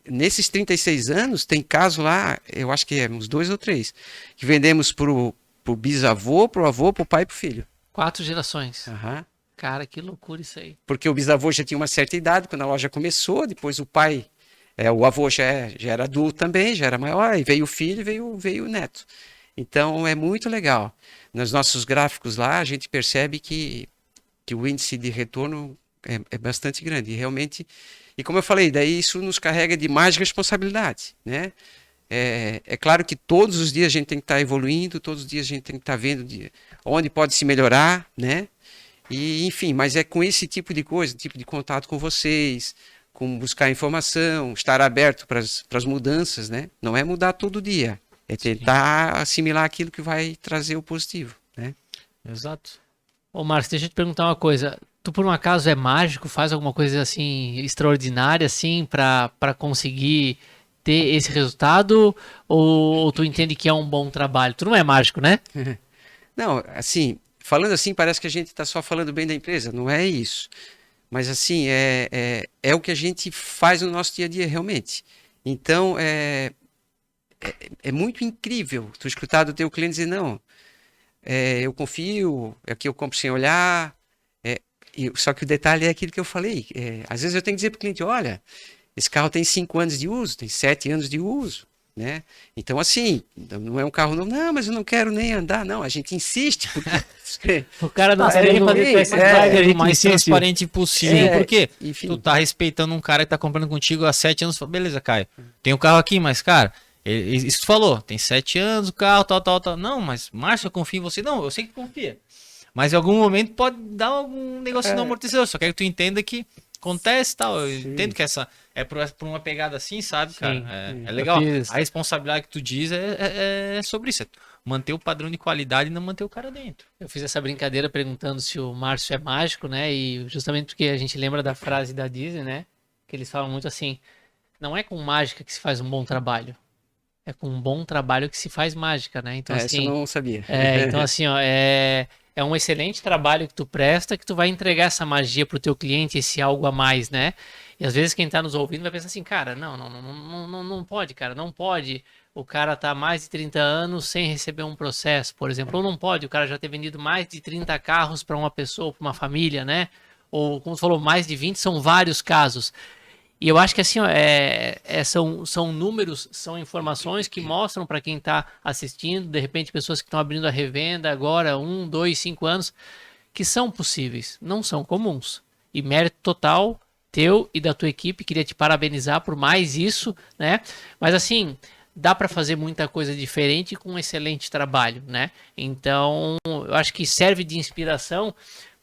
nesses 36 anos, tem caso lá, eu acho que é uns 2 ou 3, que vendemos pro bisavô, pro avô, pro pai e pro filho. 4 gerações. Uhum. Cara, que loucura isso aí. Porque o bisavô já tinha uma certa idade quando a loja começou, depois o pai, o avô já era adulto também, já era maior, e veio o filho e veio o neto. Então é muito legal. Nos nossos gráficos lá, a gente percebe que o índice de retorno é bastante grande. E realmente, e como eu falei, daí isso nos carrega de mais responsabilidade, né? É claro que todos os dias a gente tem que estar evoluindo, todos os dias a gente tem que estar vendo onde pode se melhorar, né? E, enfim, mas é com esse tipo de coisa, tipo de contato com vocês, com buscar informação, estar aberto para as mudanças, né? Não é mudar todo dia, é tentar assimilar aquilo que vai trazer o positivo, né? Exato. Ô, Márcio, deixa eu te perguntar uma coisa. Tu, por um acaso, é mágico? Faz alguma coisa, assim, extraordinária, assim, para conseguir ter esse resultado? Ou tu entende que é um bom trabalho? Tu não é mágico, né? Não, assim, falando assim, parece que a gente está só falando bem da empresa. Não é isso. Mas, assim, é o que a gente faz no nosso dia a dia, realmente. Então, é muito incrível tu escutar do teu cliente dizer, não, eu confio, aqui eu compro sem olhar. Só que o detalhe é aquilo que eu falei. Às vezes eu tenho que dizer para o cliente, olha, esse carro tem 5 anos de uso, tem 7 anos de uso, né? Então, assim, não é um carro novo. Não, mas eu não quero nem andar. Não, a gente insiste. Porque... O cara não sabe nem fazer test drive, o mais transparente possível. Por quê? Enfim. Tu tá respeitando um cara que tá comprando contigo há 7 anos. Beleza, Caio. Tem um carro aqui, mas, cara, isso tu falou. Tem 7 anos o carro, tal. Não, mas, Márcio, eu confio em você. Não, eu sei que confia. Mas em algum momento pode dar algum negócio no amortecedor. Só quero que tu entenda que acontece e tal. Eu entendo que essa é por uma pegada assim, sabe, cara? Sim, É legal. Eu fiz- A responsabilidade que tu diz é sobre isso. É manter o padrão de qualidade e não manter o cara dentro. Eu fiz essa brincadeira perguntando se o Márcio é mágico, né? E justamente porque a gente lembra da frase da Disney, né? Que eles falam muito assim: não é com mágica que se faz um bom trabalho, é com um bom trabalho que se faz mágica, né? Então, Essa eu assim, não sabia. então, assim, ó, é um excelente trabalho que tu presta, que tu vai entregar essa magia pro teu cliente, esse algo a mais, né? E às vezes quem tá nos ouvindo vai pensar assim, cara, não pode, cara, não pode o cara tá há mais de 30 anos sem receber um processo, por exemplo, ou não pode o cara já ter vendido mais de 30 carros para uma pessoa, para uma família, né? Ou, como tu falou, mais de 20, são vários casos. E eu acho que assim, ó, são números, são informações que mostram para quem está assistindo, de repente pessoas que estão abrindo a revenda agora, 1, 2, 5 anos, que são possíveis, não são comuns. E mérito total teu e da tua equipe, queria te parabenizar por mais isso, né? Mas assim, dá para fazer muita coisa diferente com um excelente trabalho, né? Então, eu acho que serve de inspiração.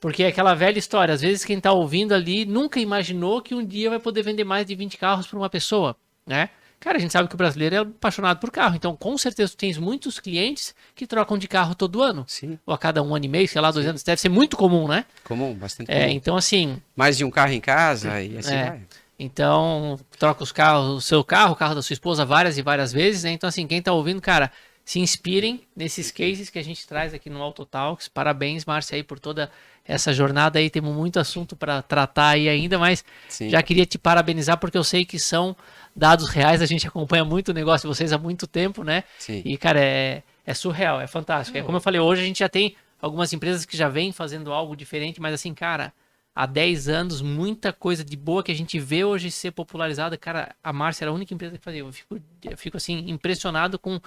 Porque é aquela velha história, às vezes quem tá ouvindo ali nunca imaginou que um dia vai poder vender mais de 20 carros para uma pessoa, né? Cara, a gente sabe que o brasileiro é apaixonado por carro, então com certeza tu tens muitos clientes que trocam de carro todo ano, Sim, ou a cada 1 ano e meio, sei lá, 2 anos, deve ser muito comum, né? comum, bastante comum. Então assim, Mais de um carro em casa e assim vai. então troca os carros, o seu carro, o carro da sua esposa várias e várias vezes, né? Então assim, quem tá ouvindo, cara, se inspirem nesses cases que a gente traz aqui no Auto Talks. Parabéns, Márcia, aí por toda essa jornada aí. Temos muito assunto para tratar aí ainda, mas Sim. já queria te parabenizar porque eu sei que são dados reais. A gente acompanha muito o negócio de vocês há muito tempo, né? Sim. E, cara, é surreal, é fantástico. É como eu falei, hoje a gente já tem algumas empresas que já vêm fazendo algo diferente, mas assim, cara, há 10 anos, muita coisa de boa que a gente vê hoje ser popularizada. Cara, a Márcia era a única empresa que fazia. Eu fico assim, impressionado com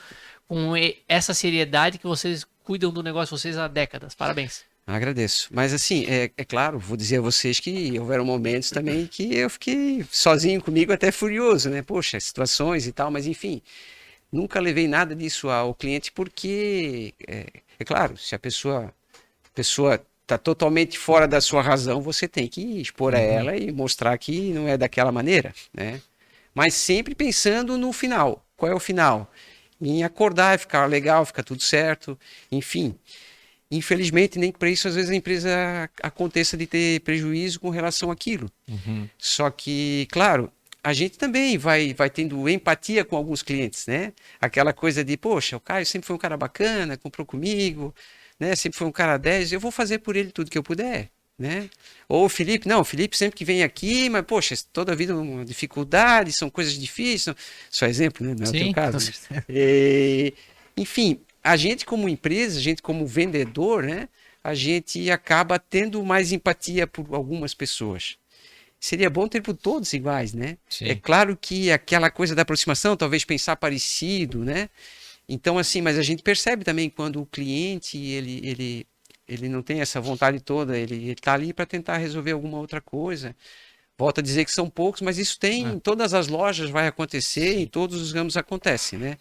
essa seriedade que vocês cuidam do negócio, vocês há décadas. Parabéns. Agradeço. Mas assim, é claro, vou dizer a vocês que houveram momentos também que eu fiquei sozinho comigo, até furioso, né? Poxa, situações e tal, mas enfim, nunca levei nada disso ao cliente porque, é claro, se a pessoa está totalmente fora da sua razão, você tem que expor a ela e mostrar que não é daquela maneira, né? Mas sempre pensando no final. Qual é o final? Em acordar, ficar legal, ficar tudo certo, enfim. Infelizmente, nem para isso, às vezes a empresa aconteça de ter prejuízo com relação àquilo. Só que, claro, a gente também vai tendo empatia com alguns clientes, né? Aquela coisa de, poxa, o Caio sempre foi um cara bacana, comprou comigo, né? Sempre foi um cara 10, eu vou fazer por ele tudo que eu puder, né? Ou o Felipe, não, o Felipe sempre que vem aqui, mas, poxa, toda a vida é uma dificuldade, são coisas difíceis, só exemplo, né? Não é o teu Sim, caso. com Né? certeza. Enfim, a gente como empresa, a gente como vendedor, né? A gente acaba tendo mais empatia por algumas pessoas. Seria bom ter por todos iguais, né? Sim. É claro que aquela coisa da aproximação, talvez pensar parecido, né? Então, assim, mas a gente percebe também quando o cliente, ele não tem essa vontade toda, ele tá ali para tentar resolver alguma outra coisa. Volto a dizer que são poucos, mas isso tem em todas as lojas, vai acontecer, em todos os ramos acontece, né?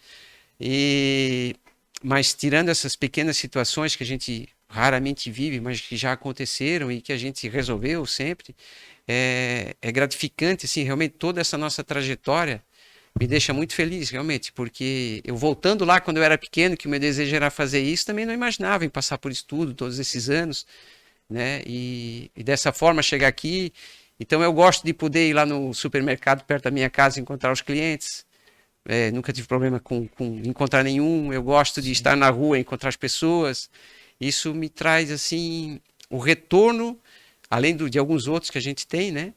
Mas tirando essas pequenas situações que a gente raramente vive, mas que já aconteceram e que a gente resolveu sempre, é gratificante, assim, realmente toda essa nossa trajetória me deixa muito feliz, realmente, porque eu voltando lá quando eu era pequeno, que o meu desejo era fazer isso, também não imaginava em passar por isso tudo, todos esses anos, né? E dessa forma chegar aqui. Então eu gosto de poder ir lá no supermercado perto da minha casa e encontrar os clientes. Nunca tive problema com encontrar nenhum. Eu gosto de estar na rua, encontrar as pessoas. Isso me traz assim o retorno, além de alguns outros que a gente tem, né?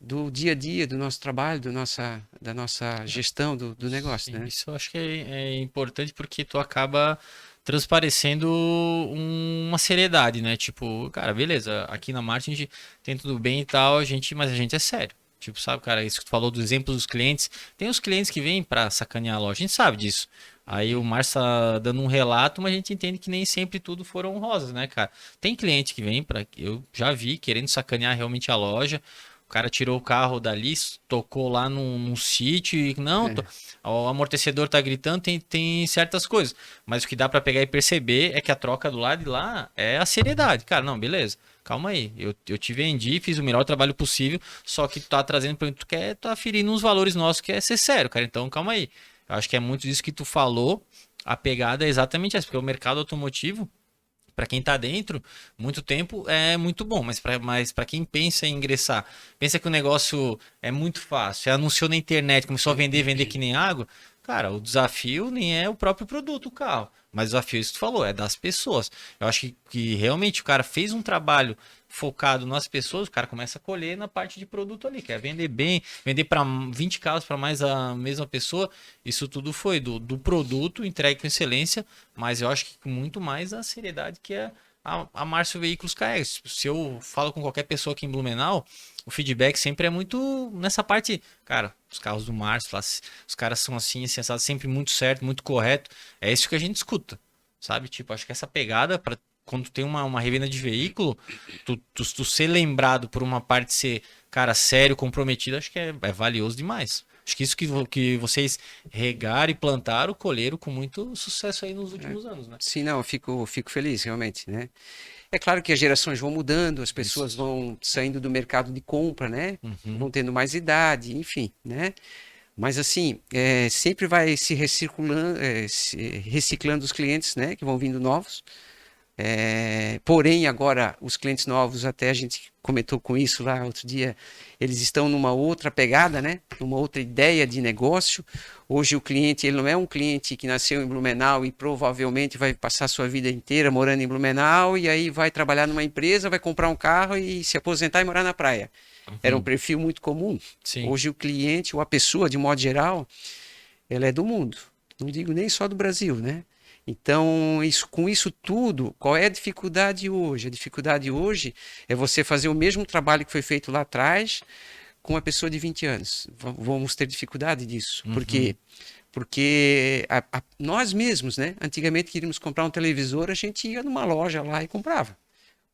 Do dia a dia, do nosso trabalho, da nossa gestão do negócio, né? Isso eu acho que é importante porque tu acaba transparecendo uma seriedade, né? Tipo, cara, beleza, aqui na Marte a gente tem tudo bem e tal, mas a gente é sério. Tipo, sabe, cara, isso que tu falou do exemplo dos clientes. Tem os clientes que vêm pra sacanear a loja, a gente sabe disso. Aí o Márcio tá dando um relato, mas a gente entende que nem sempre tudo foram rosas, né, cara? Tem cliente que vem eu já vi, querendo sacanear realmente a loja. cara tirou o carro dali, tocou lá num sítio e não, o amortecedor tá gritando, tem certas coisas. Mas o que dá pra pegar e perceber é que a troca do lado de lá é a seriedade. Cara, não, beleza. Calma aí, eu te vendi, fiz o melhor trabalho possível, só que tu tá trazendo pra mim, tu quer, tá ferindo uns valores nossos, que é ser sério, cara. Então, calma aí. Eu acho que é muito disso que tu falou, a pegada é exatamente essa, porque o mercado automotivo, para quem tá dentro, muito tempo é muito bom, mas para quem pensa em ingressar, pensa que o negócio é muito fácil, anunciou na internet, começou a vender que nem água, cara, o desafio nem é o próprio produto, o carro, mas o desafio, isso que tu falou, é das pessoas. Eu acho que realmente o cara fez um trabalho focado nas pessoas, o cara começa a colher na parte de produto ali, quer vender bem, vender para 20 carros para mais a mesma pessoa, isso tudo foi do produto entregue com excelência, mas eu acho que muito mais a seriedade que a Márcio Veículos carrega. Se eu falo com qualquer pessoa aqui em Blumenau, o feedback sempre é muito nessa parte, cara, os carros do Márcio, lá, os caras são assim, sensatos, sempre muito certo, muito correto, é isso que a gente escuta, sabe? Tipo, acho que essa pegada para quando tu tem uma revenda de veículo, tu ser lembrado por uma parte ser, cara, sério, comprometido, acho que é valioso demais. Acho que isso que vocês regaram e plantaram, colheram com muito sucesso aí nos últimos anos, né? Sim, não, eu fico feliz, realmente, né? É claro que as gerações vão mudando, as pessoas vão saindo do mercado de compra, né? Vão tendo mais idade, enfim, né? Mas assim, sempre vai se recirculando, reciclando os clientes, né? Que vão vindo novos. Porém, agora, os clientes novos, até a gente comentou com isso lá outro dia, eles estão numa outra pegada, né? Numa outra ideia de negócio. Hoje o cliente, ele não é um cliente que nasceu em Blumenau e provavelmente vai passar a sua vida inteira morando em Blumenau e aí vai trabalhar numa empresa, vai comprar um carro e se aposentar e morar na praia. Era um perfil muito comum. Sim. Hoje o cliente, ou a pessoa, de modo geral, ela é do mundo. Não digo nem só do Brasil, né? Então, com isso tudo, qual é a dificuldade hoje? A dificuldade hoje é você fazer o mesmo trabalho que foi feito lá atrás com uma pessoa de 20 anos. Vamos ter dificuldade disso. Por quê? Porque nós mesmos, né? Antigamente queríamos comprar um televisor, a gente ia numa loja lá e comprava.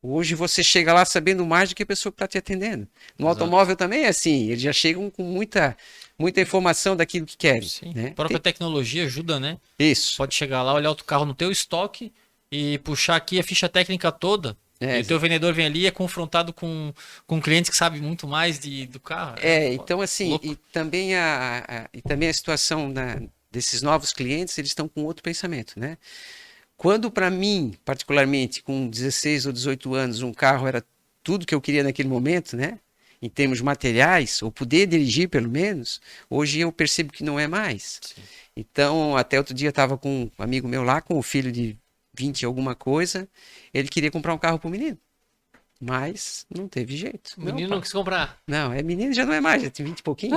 Hoje você chega lá sabendo mais do que a pessoa que está te atendendo. No automóvel também é assim, eles já chegam com muita informação daquilo que querem. Sim. Né? A própria tecnologia ajuda, né? Isso. Pode chegar lá, olhar o carro no teu estoque e puxar aqui a ficha técnica toda. E o teu vendedor vem ali e é confrontado com clientes que sabem muito mais do carro. Então assim, e também a situação desses novos clientes, eles estão com outro pensamento, né? Quando para mim, particularmente com 16 ou 18 anos, um carro era tudo que eu queria naquele momento, né? Em termos materiais, ou poder dirigir pelo menos, hoje eu percebo que não é mais. Sim. Então, até outro dia eu estava com um amigo meu lá, com o filho de 20 e alguma coisa, ele queria comprar um carro para o menino. Mas não teve jeito. O menino não quis comprar. Não, menino já não é mais, já tem 20 e pouquinho.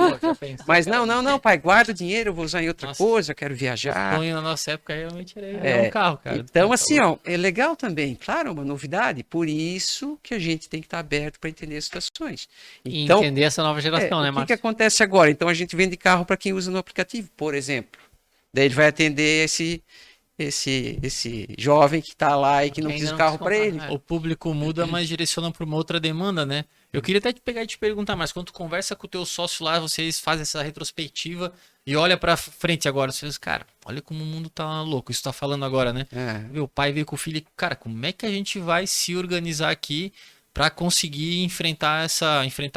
Mas não, pai, guarda o dinheiro, eu vou usar em outra coisa, eu quero viajar. O sonho na nossa época realmente era um carro, cara. Então, assim, ó, é legal também. Claro, é uma novidade, por isso que a gente tem que estar aberto para entender as situações. Então, e entender essa nova geração, né, Marcos? O que acontece agora? Então, a gente vende carro para quem usa no aplicativo, por exemplo. Daí ele vai atender esse jovem que está lá e que não quis o carro para ele. O público muda, mas direciona para uma outra demanda, né? Eu queria até te pegar e te perguntar, mas quando tu conversa com o teu sócio lá, vocês fazem essa retrospectiva e olha para frente agora, você diz, cara, olha como o mundo tá louco, isso tá falando agora, né? Meu pai veio com o filho, cara, como é que a gente vai se organizar aqui para conseguir enfrentar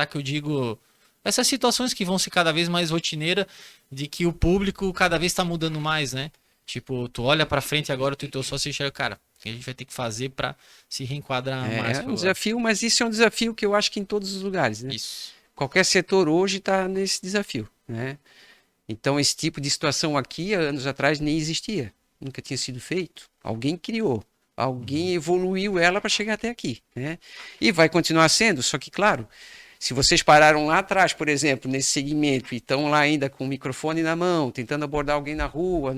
que eu digo, essas situações que vão ser cada vez mais rotineira, de que o público cada vez está mudando mais, né? Tipo, tu olha pra frente agora, tu e teu sócio enxerga, cara, o que a gente vai ter que fazer pra se reenquadrar mais? É um desafio, mas isso é um desafio que eu acho que em todos os lugares, né? Isso. Qualquer setor hoje está nesse desafio, né? Então, esse tipo de situação aqui, há anos atrás, nem existia. Nunca tinha sido feito. Alguém criou. Alguém evoluiu ela para chegar até aqui, né? E vai continuar sendo, só que, claro, se vocês pararam lá atrás, por exemplo, nesse segmento, e estão lá ainda com o microfone na mão, tentando abordar alguém na rua,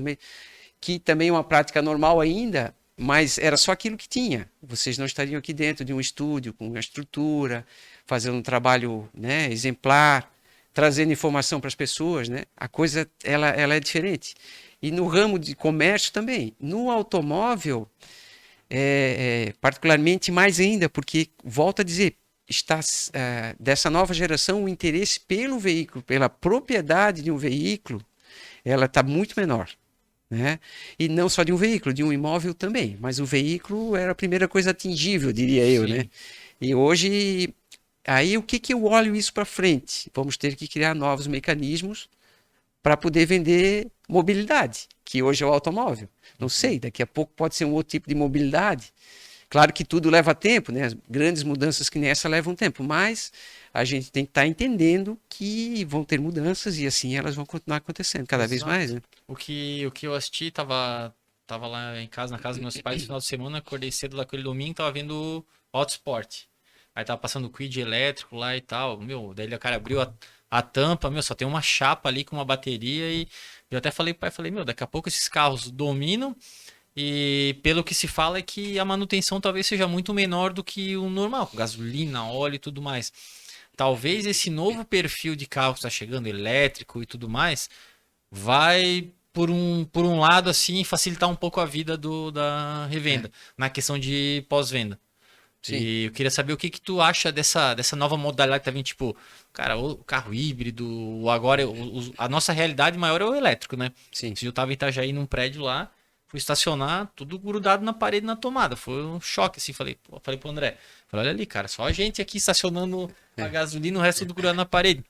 que também é uma prática normal ainda, mas era só aquilo que tinha. Vocês não estariam aqui dentro de um estúdio, com uma estrutura, fazendo um trabalho, né, exemplar, trazendo informação para as pessoas, né? A coisa ela é diferente. E no ramo de comércio também. No automóvel, particularmente mais ainda, porque, volto a dizer, está dessa nova geração, o interesse pelo veículo, pela propriedade de um veículo, ela está muito menor, né? E não só de um veículo, de um imóvel também, mas o veículo era a primeira coisa atingível, diria eu, né? E hoje, aí o que eu olho isso para frente? Vamos ter que criar novos mecanismos para poder vender mobilidade, que hoje é o automóvel. Não sei, daqui a pouco pode ser um outro tipo de mobilidade. Claro que tudo leva tempo, né? As grandes mudanças que nessa levam tempo, mas a gente tem que estar entendendo que vão ter mudanças e assim elas vão continuar acontecendo cada vez mais, né? O que eu assisti, tava lá em casa, na casa dos meus pais, no final de semana, acordei cedo lá aquele domingo, tava vendo Auto Sport. Aí tava passando o quid elétrico lá e tal. Meu, daí o cara abriu a tampa, meu, só tem uma chapa ali com uma bateria e eu até falei pro pai, falei, meu, daqui a pouco esses carros dominam e pelo que se fala é que a manutenção talvez seja muito menor do que o normal, com gasolina, óleo e tudo mais. Talvez esse novo perfil de carro que está chegando, elétrico e tudo mais, vai por um lado assim facilitar um pouco a vida da revenda, na questão de pós-venda. Sim. E eu queria saber o que tu acha dessa nova modalidade que tá vindo, tipo, cara, o carro híbrido, agora a nossa realidade maior é o elétrico, né? Sim. Se eu tava em Itajaí num prédio lá, fui estacionar, tudo grudado na parede, na tomada. Foi um choque, assim, falei pro André, falei, olha ali, cara, só a gente aqui estacionando a gasolina, o resto tudo grudado na parede.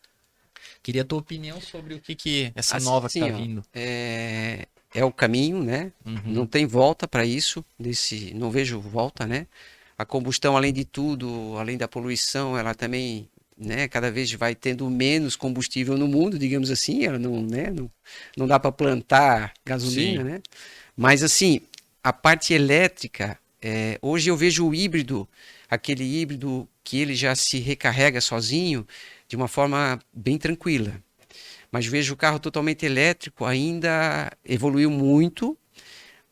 Queria a tua opinião sobre o que essa nova que tá vindo. É o caminho, né? Uhum. Não tem volta para isso, não vejo volta, né? A combustão, além de tudo, além da poluição, ela também, né, cada vez vai tendo menos combustível no mundo, digamos assim, ela não, né, não dá para plantar gasolina, Sim. né? Mas assim, a parte elétrica, hoje eu vejo o híbrido, aquele híbrido que ele já se recarrega sozinho de uma forma bem tranquila. Mas vejo o carro totalmente elétrico, ainda evoluiu muito,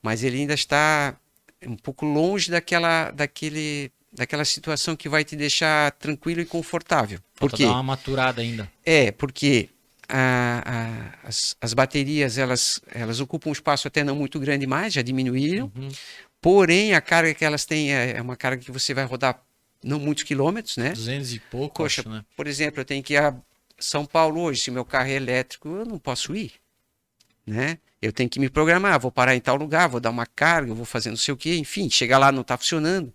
mas ele ainda está um pouco longe daquela situação que vai te deixar tranquilo e confortável. Por Falta quê? dar uma maturada ainda. Porque as baterias elas ocupam um espaço até não muito grande mais, já diminuíram. Uhum. Porém, a carga que elas têm é uma carga que você vai rodar não muitos quilômetros, né? 200 e pouco, Poxa, acho, né? por exemplo, eu tenho que ir a São Paulo hoje, se meu carro é elétrico, eu não posso ir, né? Eu tenho que me programar, vou parar em tal lugar, vou dar uma carga, vou fazer não sei o quê, enfim, chegar lá não está funcionando.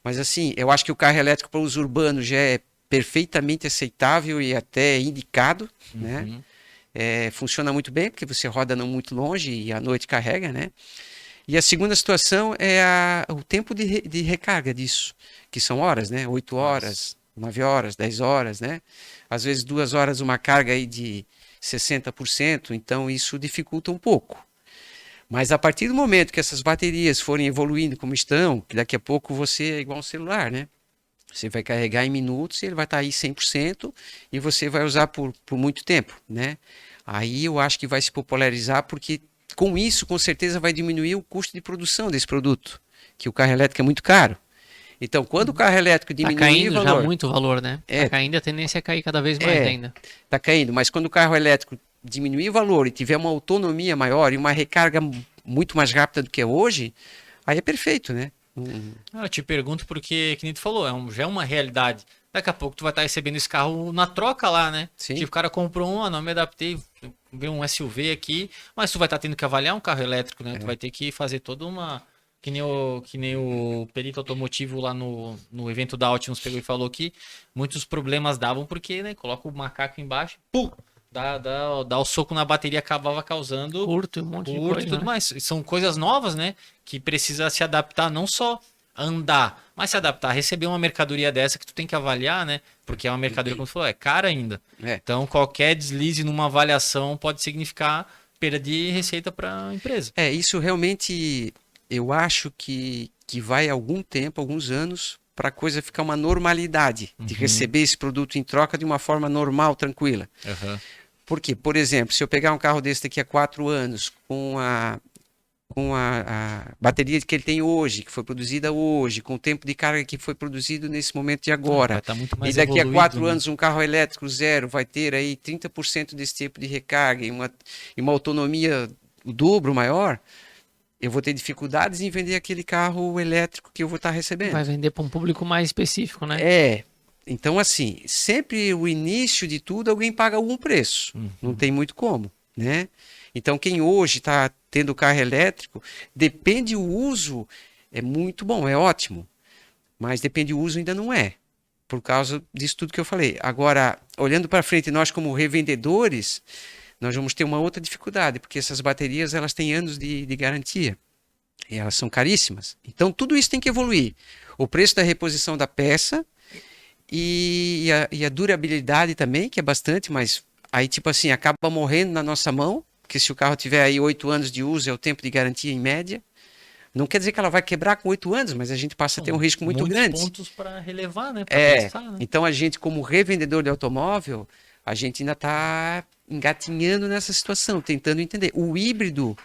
Mas assim, eu acho que o carro elétrico para uso urbano já é perfeitamente aceitável e até indicado, né? Funciona muito bem, porque você roda não muito longe e à noite carrega, né? E a segunda situação é o tempo de recarga disso, que são horas, né? 8 horas, 9 horas, 10 horas, né? Às vezes 2 horas uma carga aí de 60%, então isso dificulta um pouco. Mas a partir do momento que essas baterias forem evoluindo como estão, que daqui a pouco você é igual um celular, né? Você vai carregar em minutos e ele vai estar aí 100% e você vai usar por muito tempo, né? Aí eu acho que vai se popularizar porque com isso, com certeza, vai diminuir o custo de produção desse produto, que o carro elétrico é muito caro. Então, quando o carro elétrico diminui Tá caindo o valor... já muito o valor, né? Tá caindo, a tendência é cair cada vez mais ainda. Tá caindo, mas quando o carro elétrico diminuir o valor e tiver uma autonomia maior e uma recarga muito mais rápida do que é hoje, aí é perfeito, né? Eu te pergunto porque, que nem tu falou, já é uma realidade. Daqui a pouco tu vai estar recebendo esse carro na troca lá, né? Sim. Tipo, o cara comprou não me adaptei, veio um SUV aqui, mas tu vai estar tendo que avaliar um carro elétrico, né? Tu vai ter que fazer toda uma... Que nem o perito automotivo lá no evento da Altimus pegou e falou que muitos problemas davam porque, né? Coloca o macaco embaixo, pum! Dá o soco na bateria, acabava causando Curto, um monte de coisa, e tudo né? mais. São coisas novas, né? Que precisa se adaptar, não só andar, mas se adaptar, receber uma mercadoria dessa que tu tem que avaliar, né? Porque é uma mercadoria, como tu falou, é cara ainda. Então, qualquer deslize numa avaliação pode significar perda de receita para a empresa. Isso realmente, eu acho que vai algum tempo, alguns anos, para a coisa ficar uma normalidade, de receber esse produto em troca de uma forma normal, tranquila. Por quê? Por exemplo, se eu pegar um carro desse daqui a 4 anos, com a bateria que ele tem hoje, que foi produzida hoje, com o tempo de carga que foi produzido nesse momento de agora, Vai tá muito mais e daqui a 4 né? anos um carro elétrico zero vai ter aí 30% desse tipo de recarga e uma autonomia o dobro maior, eu vou ter dificuldades em vender aquele carro elétrico que eu vou estar recebendo. Vai vender para um público mais específico, né? Então, assim, sempre o início de tudo, alguém paga algum preço. Não tem muito como, né? Então, quem hoje está tendo carro elétrico, depende o uso, é muito bom, é ótimo. Mas depende o uso ainda não é, por causa disso tudo que eu falei. Agora, olhando para frente, nós como revendedores, nós vamos ter uma outra dificuldade, porque essas baterias, elas têm anos de garantia. E elas são caríssimas. Então, tudo isso tem que evoluir. O preço da reposição da peça e a durabilidade também, que é bastante, mas aí, tipo assim, acaba morrendo na nossa mão, porque se o carro tiver aí 8 anos de uso, é o tempo de garantia em média. Não quer dizer que ela vai quebrar com 8 anos, mas a gente passa a ter um risco muito grande. Pontos para relevar, né? Pra pensar, né? Então a gente, como revendedor de automóvel, a gente ainda está engatinhando nessa situação, tentando entender. O híbrido,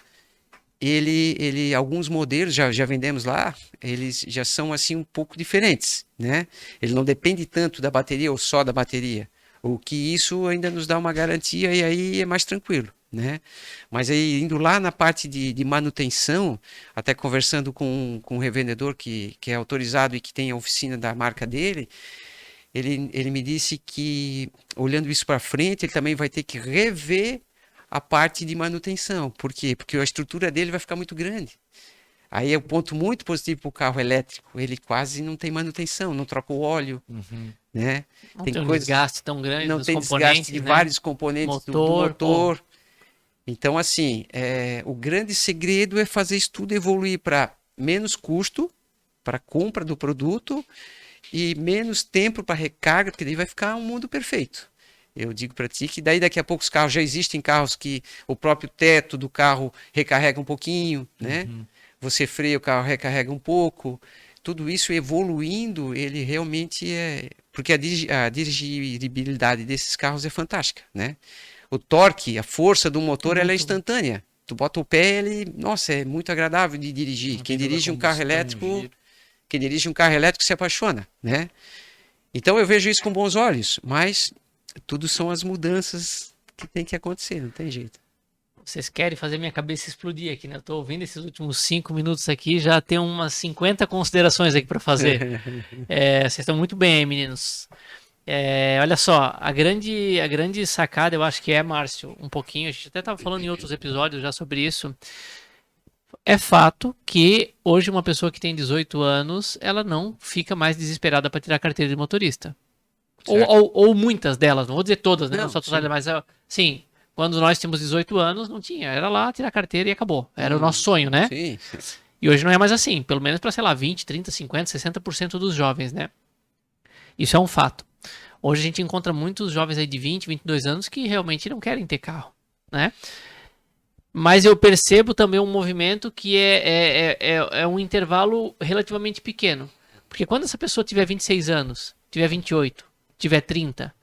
alguns modelos já vendemos lá, eles já são assim um pouco diferentes, né? Ele não depende tanto da bateria ou só da bateria. O que isso ainda nos dá uma garantia e aí é mais tranquilo, né? Mas aí indo lá na parte de manutenção, até conversando com um revendedor que é autorizado e que tem a oficina da marca dele, ele me disse que, olhando isso para frente, ele também vai ter que rever a parte de manutenção. Por quê? Porque a estrutura dele vai ficar muito grande. Aí é um ponto muito positivo para o carro elétrico. Ele quase não tem manutenção, não troca o óleo, né? Não tem um desgaste tão grande não dos tem componentes, desgaste de né? vários componentes do motor. Então, assim, o grande segredo é fazer isso tudo evoluir para menos custo para compra do produto e menos tempo para recarga, porque daí vai ficar um mundo perfeito. Eu digo para ti que daí daqui a pouco os carros, já existem carros que o próprio teto do carro recarrega um pouquinho, né? Você freia, o carro recarrega um pouco. Tudo isso evoluindo, ele realmente é... Porque a dirigibilidade desses carros é fantástica, né? O torque, a força do motor, ela é instantânea. Tu bota o pé, ele... Nossa, é muito agradável de dirigir. Quem dirige um carro elétrico se apaixona, né? Então eu vejo isso com bons olhos, mas tudo são as mudanças que tem que acontecer, não tem jeito. Vocês querem fazer minha cabeça explodir aqui, né? Eu tô ouvindo esses últimos 5 minutos aqui, já tem umas 50 considerações aqui para fazer. Vocês estão muito bem aí, meninos. Olha só, a grande sacada, eu acho que Márcio, um pouquinho, a gente até estava falando em outros episódios já sobre isso. É fato que hoje uma pessoa que tem 18 anos, ela não fica mais desesperada para tirar a carteira de motorista. Ou muitas delas, não vou dizer todas, né? Não só todas, mas sim, quando nós tínhamos 18 anos, não tinha. Era lá tirar a carteira e acabou. Era o nosso sonho, né? Sim. E hoje não é mais assim. Pelo menos para, sei lá, 20, 30, 50, 60% dos jovens, né? Isso é um fato. Hoje a gente encontra muitos jovens aí de 20, 22 anos que realmente não querem ter carro, né? Mas eu percebo também um movimento que é um intervalo relativamente pequeno. Porque quando essa pessoa tiver 26 anos, tiver 28, tiver 30,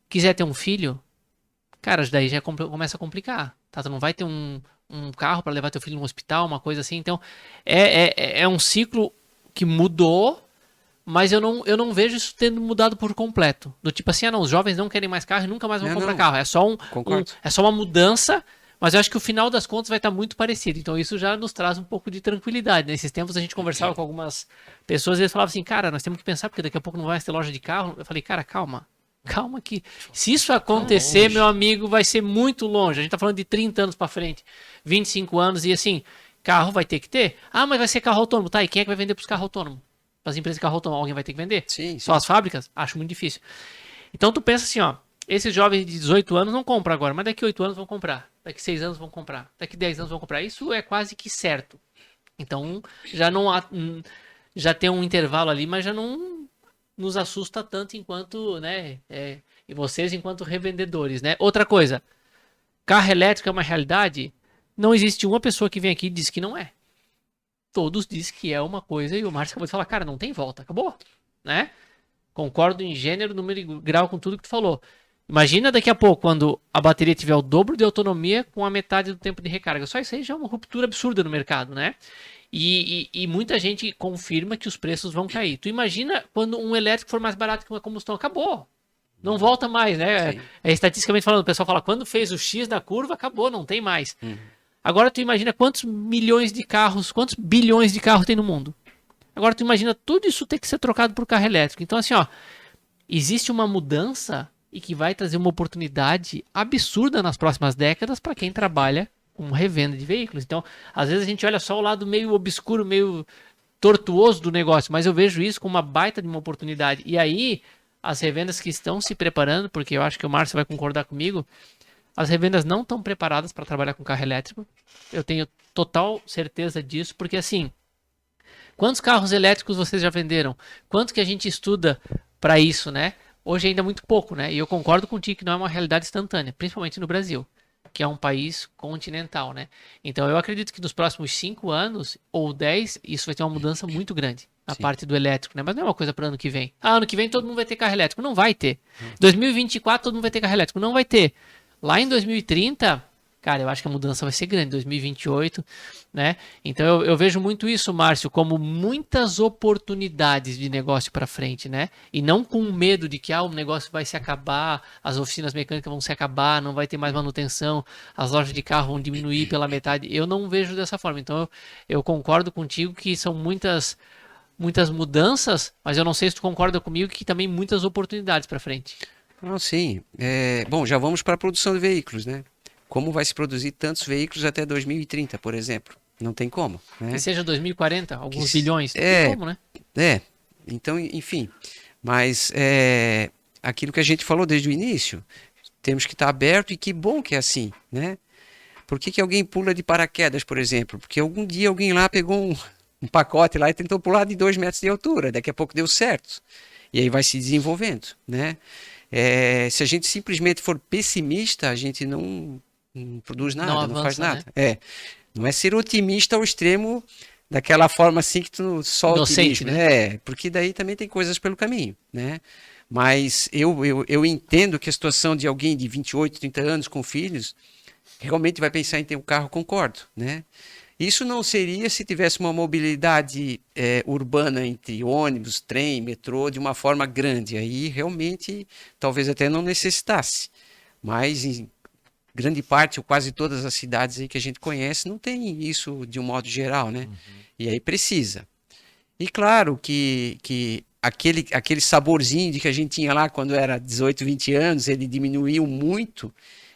quiser ter um filho, cara, daí já começa a complicar. Tá? Tu não vai ter um carro para levar teu filho no hospital, uma coisa assim. Então, é um ciclo que mudou, mas eu não vejo isso tendo mudado por completo. Do tipo assim, os jovens não querem mais carro e nunca mais vão comprar carro. É só uma mudança, mas eu acho que o final das contas vai estar muito parecido. Então isso já nos traz um pouco de tranquilidade. Nesses tempos a gente conversava com algumas pessoas e eles falavam assim, cara, nós temos que pensar porque daqui a pouco não vai mais ter loja de carro. Eu falei, cara, calma que se isso acontecer, meu amigo, vai ser muito longe. A gente tá falando de 30 anos para frente, 25 anos e assim, carro vai ter que ter. Ah, mas vai ser carro autônomo, tá? E quem é que vai vender pros carros autônomos? Para as empresas de carro autônomo, alguém vai ter que vender? Sim. Só as fábricas? Acho muito difícil. Então tu pensa assim, esses jovens de 18 anos não compram agora, mas daqui 8 anos vão comprar. Daqui 6 anos vão comprar. Daqui 10 anos vão comprar. Isso é quase que certo. Então já tem um intervalo ali, mas já não nos assusta tanto enquanto, né, e vocês enquanto revendedores, né? Outra coisa, carro elétrico é uma realidade? Não existe uma pessoa que vem aqui e diz que não é. Todos dizem que é uma coisa e o Márcio acabou de falar, cara, não tem volta, acabou, né? Concordo em gênero, número e grau com tudo que tu falou. Imagina daqui a pouco, quando a bateria tiver o dobro de autonomia com a metade do tempo de recarga. Só isso aí já é uma ruptura absurda no mercado, né? E muita gente confirma que os preços vão cair. Tu imagina quando um elétrico for mais barato que uma combustão. Acabou. Não volta mais, né? Estatisticamente falando, o pessoal fala, quando fez o X da curva, acabou, não tem mais. Agora tu imagina quantos milhões de carros, quantos bilhões de carros tem no mundo. Agora tu imagina tudo isso ter que ser trocado por carro elétrico. Então assim, existe uma mudança e que vai trazer uma oportunidade absurda nas próximas décadas para quem trabalha com revenda de veículos. Então, às vezes a gente olha só o lado meio obscuro, meio tortuoso do negócio, mas eu vejo isso como uma baita de uma oportunidade. E aí, as revendas que estão se preparando, porque eu acho que o Márcio vai concordar comigo, as revendas não estão preparadas para trabalhar com carro elétrico. Eu tenho total certeza disso, porque assim, quantos carros elétricos vocês já venderam? Quanto que a gente estuda para isso, né? Hoje ainda é muito pouco, né? E eu concordo contigo que não é uma realidade instantânea, principalmente no Brasil, que é um país continental, né? Então eu acredito que nos próximos 5 anos ou 10, isso vai ter uma mudança muito grande na Sim. parte do elétrico, né? Mas não é uma coisa para ano que vem. Ah, ano que vem todo mundo vai ter carro elétrico. Não vai ter. 2024 todo mundo vai ter carro elétrico. Não vai ter. Lá em 2030, cara, eu acho que a mudança vai ser grande. 2028, né? Então eu vejo muito isso, Márcio, como muitas oportunidades de negócio para frente, né? E não com medo de que o negócio vai se acabar, as oficinas mecânicas vão se acabar, não vai ter mais manutenção, as lojas de carro vão diminuir pela metade. Eu não vejo dessa forma. Então eu concordo contigo que são muitas mudanças, mas eu não sei se tu concorda comigo que também muitas oportunidades para frente. Não, sim. Bom, já vamos para a produção de veículos, né? Como vai se produzir tantos veículos até 2030, por exemplo? Não tem como, né? Que seja 2040, alguns Que- bilhões, não é, tem como, né? Então, enfim. Mas aquilo que a gente falou desde o início, temos que estar aberto e que bom que é assim, né? Por que que alguém pula de paraquedas, por exemplo? Porque algum dia alguém lá pegou um pacote lá e tentou pular de 2 metros de altura. Daqui a pouco deu certo. E aí vai se desenvolvendo, né? Se a gente simplesmente for pessimista, a gente não produz nada, não avança, faz nada. né? Não é ser otimista ao extremo daquela forma assim que tu só Inocente, otimismo, né? Porque daí também tem coisas pelo caminho, né? Mas eu entendo que a situação de alguém de 28, 30 anos com filhos realmente vai pensar em ter um carro, concordo, né? Isso não seria se tivesse uma mobilidade urbana entre ônibus, trem, metrô, de uma forma grande. Aí realmente talvez até não necessitasse. Mas em grande parte, ou quase todas as cidades aí que a gente conhece, não tem isso de um modo geral, né? E aí precisa. E claro que aquele saborzinho de que a gente tinha lá quando era 18, 20 anos, ele diminuiu muito,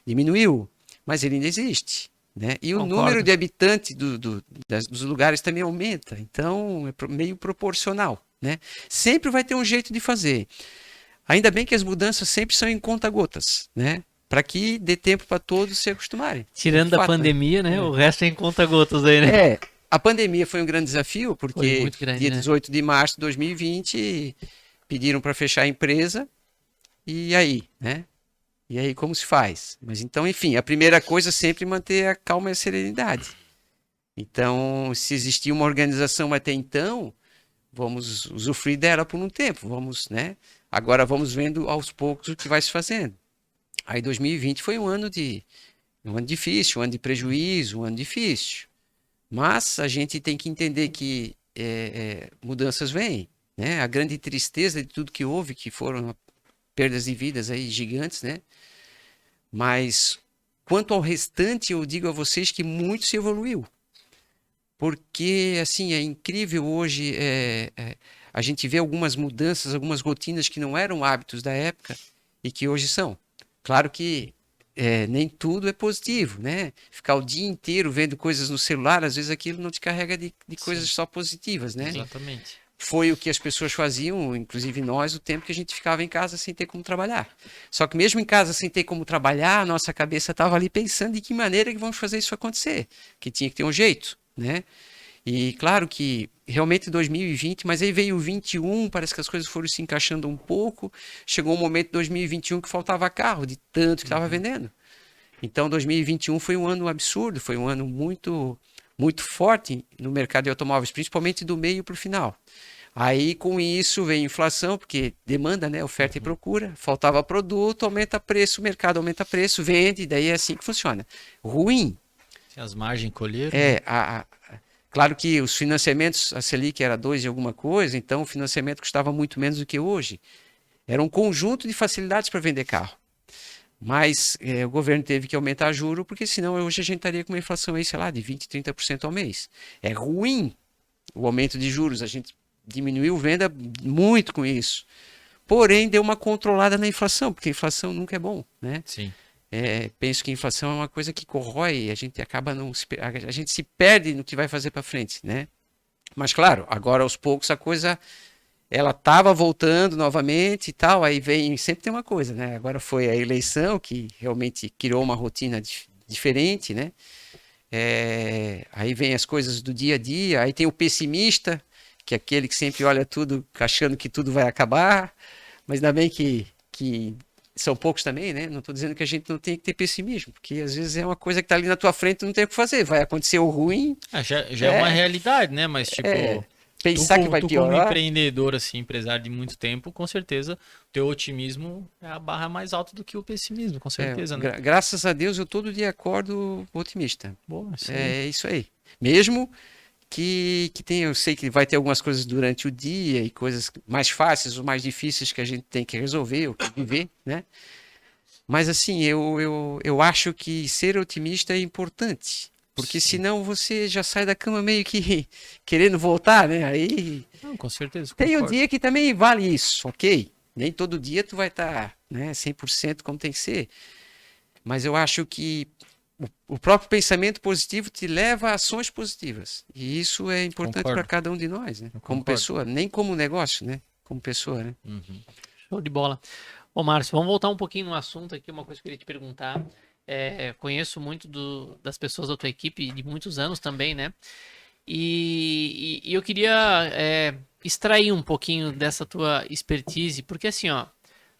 diminuiu, mas ele ainda existe, né? E o Concordo. número de habitantes dos lugares também aumenta, então é meio proporcional, né? Sempre vai ter um jeito de fazer. Ainda bem que as mudanças sempre são em conta-gotas, né? Para que dê tempo para todos se acostumarem. Tirando De a fato, né? pandemia, né? O resto é em conta-gotas aí, né? A pandemia foi um grande desafio, Foi porque muito grande, dia né? 18 de março de 2020 pediram para fechar a empresa, e aí, né? E aí como se faz? Mas então, enfim, a primeira coisa é sempre manter a calma e a serenidade. Então, se existia uma organização até então, vamos usufruir dela por um tempo, vamos, né? Agora vamos vendo aos poucos o que vai se fazendo. Aí 2020 foi um ano difícil, um ano de prejuízo, um ano difícil. Mas a gente tem que entender que mudanças vêm, né? A grande tristeza de tudo que houve, que foram perdas de vidas aí gigantes, né? Mas quanto ao restante, eu digo a vocês que muito se evoluiu. Porque, assim, é incrível hoje a gente vê algumas mudanças, algumas rotinas que não eram hábitos da época e que hoje são. Claro que nem tudo é positivo, né? Ficar o dia inteiro vendo coisas no celular, às vezes aquilo não te carrega de coisas só positivas, né? Exatamente. Foi o que as pessoas faziam, inclusive nós, o tempo que a gente ficava em casa sem ter como trabalhar. Só que mesmo em casa sem ter como trabalhar, a nossa cabeça estava ali pensando de que maneira que vamos fazer isso acontecer, que tinha que ter um jeito, né? E claro que realmente 2020, mas aí veio o 21, parece que as coisas foram se encaixando um pouco. Chegou um momento em 2021 que faltava carro, de tanto que estava vendendo. Então 2021 foi um ano absurdo, foi um ano muito, muito forte no mercado de automóveis, principalmente do meio para o final. Aí com isso veio inflação, porque demanda, né? Oferta e procura, faltava produto, aumenta preço, o mercado aumenta preço, vende, daí é assim que funciona. Ruim. As margens colheram. Né? Claro que os financiamentos, a Selic era 2 e alguma coisa, então o financiamento custava muito menos do que hoje. Era um conjunto de facilidades para vender carro. Mas o governo teve que aumentar juro, porque senão hoje a gente estaria com uma inflação aí, sei lá, de 20%, 30% ao mês. É ruim o aumento de juros, a gente diminuiu venda muito com isso. porém deu uma controlada na inflação, porque a inflação nunca é bom, né? Sim. Penso que a inflação é uma coisa que corrói, a gente acaba a gente se perde no que vai fazer para frente, né? Mas claro, agora aos poucos a coisa ela estava voltando novamente e tal, aí vem, sempre tem uma coisa, né? Agora foi a eleição que realmente criou uma rotina diferente, né? Aí vem as coisas do dia a dia, aí tem o pessimista, que é aquele que sempre olha tudo achando que tudo vai acabar, mas ainda bem que são poucos também, né? Não estou dizendo que a gente não tem que ter pessimismo, porque às vezes é uma coisa que está ali na tua frente e não tem o que fazer, vai acontecer o ruim. Já é uma realidade, né? Mas, tipo, pensar que vai tu como piorar. empreendedor, assim, empresário de muito tempo, com certeza, o teu otimismo é a barra mais alta do que o pessimismo, com certeza, né? Graças a Deus eu todo dia acordo otimista. Boa, isso aí. É isso aí. Mesmo que tenha, eu sei que vai ter algumas coisas durante o dia e coisas mais fáceis ou mais difíceis que a gente tem que resolver ou que viver, né? Mas assim, eu acho que ser otimista é importante. Porque senão você já sai da cama meio que querendo voltar, né? Aí Não, com certeza, tem um concordo. dia que também vale isso, ok? Nem todo dia tu vai estar, né, 100% como tem que ser. Mas eu acho que o próprio pensamento positivo te leva a ações positivas. E isso é importante para Concordo. cada um de nós, né? Eu Como concordo. pessoa, nem como negócio, né? Como pessoa, né? Uhum. Show de bola. Ô, Márcio, vamos voltar um pouquinho no assunto aqui, uma coisa que eu queria te perguntar. Conheço muito das pessoas da tua equipe de muitos anos também, né? E eu queria extrair um pouquinho dessa tua expertise, porque assim, ó,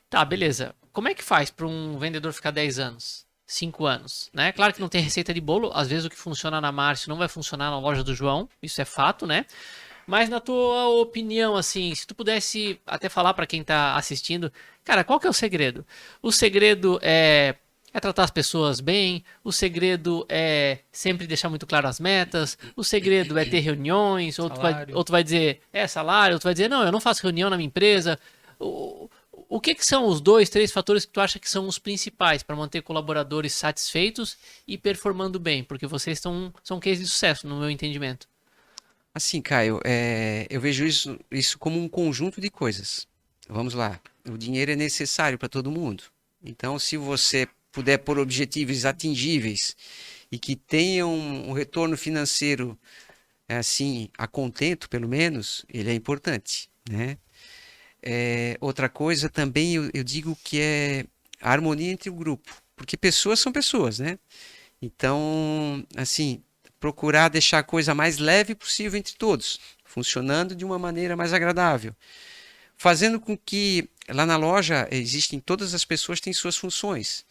tá, beleza. Como é que faz para um vendedor ficar 10 anos? 5 anos, né? Claro que não tem receita de bolo, às vezes o que funciona na Márcio não vai funcionar na loja do João, isso é fato, né? Mas na tua opinião, assim, se tu pudesse até falar para quem tá assistindo, cara, qual que é o segredo? O segredo é tratar as pessoas bem, o segredo é sempre deixar muito claro as metas, o segredo é ter reuniões, Salário. ou tu vai dizer, salário, ou tu vai dizer, não, eu não faço reunião na minha empresa. O que são os 2, 3 fatores que tu acha que são os principais para manter colaboradores satisfeitos e performando bem? Porque vocês são um case de sucesso, no meu entendimento. Assim, Caio, eu vejo isso como um conjunto de coisas. Vamos lá. O dinheiro é necessário para todo mundo. Então, se você puder pôr objetivos atingíveis e que tenham um retorno financeiro assim, a contento, pelo menos, ele é importante, né? Outra coisa também eu digo que é a harmonia entre o grupo, porque pessoas são pessoas, né? Então, assim, procurar deixar a coisa mais leve possível entre todos, funcionando de uma maneira mais agradável, fazendo com que lá na loja todas as pessoas têm suas funções,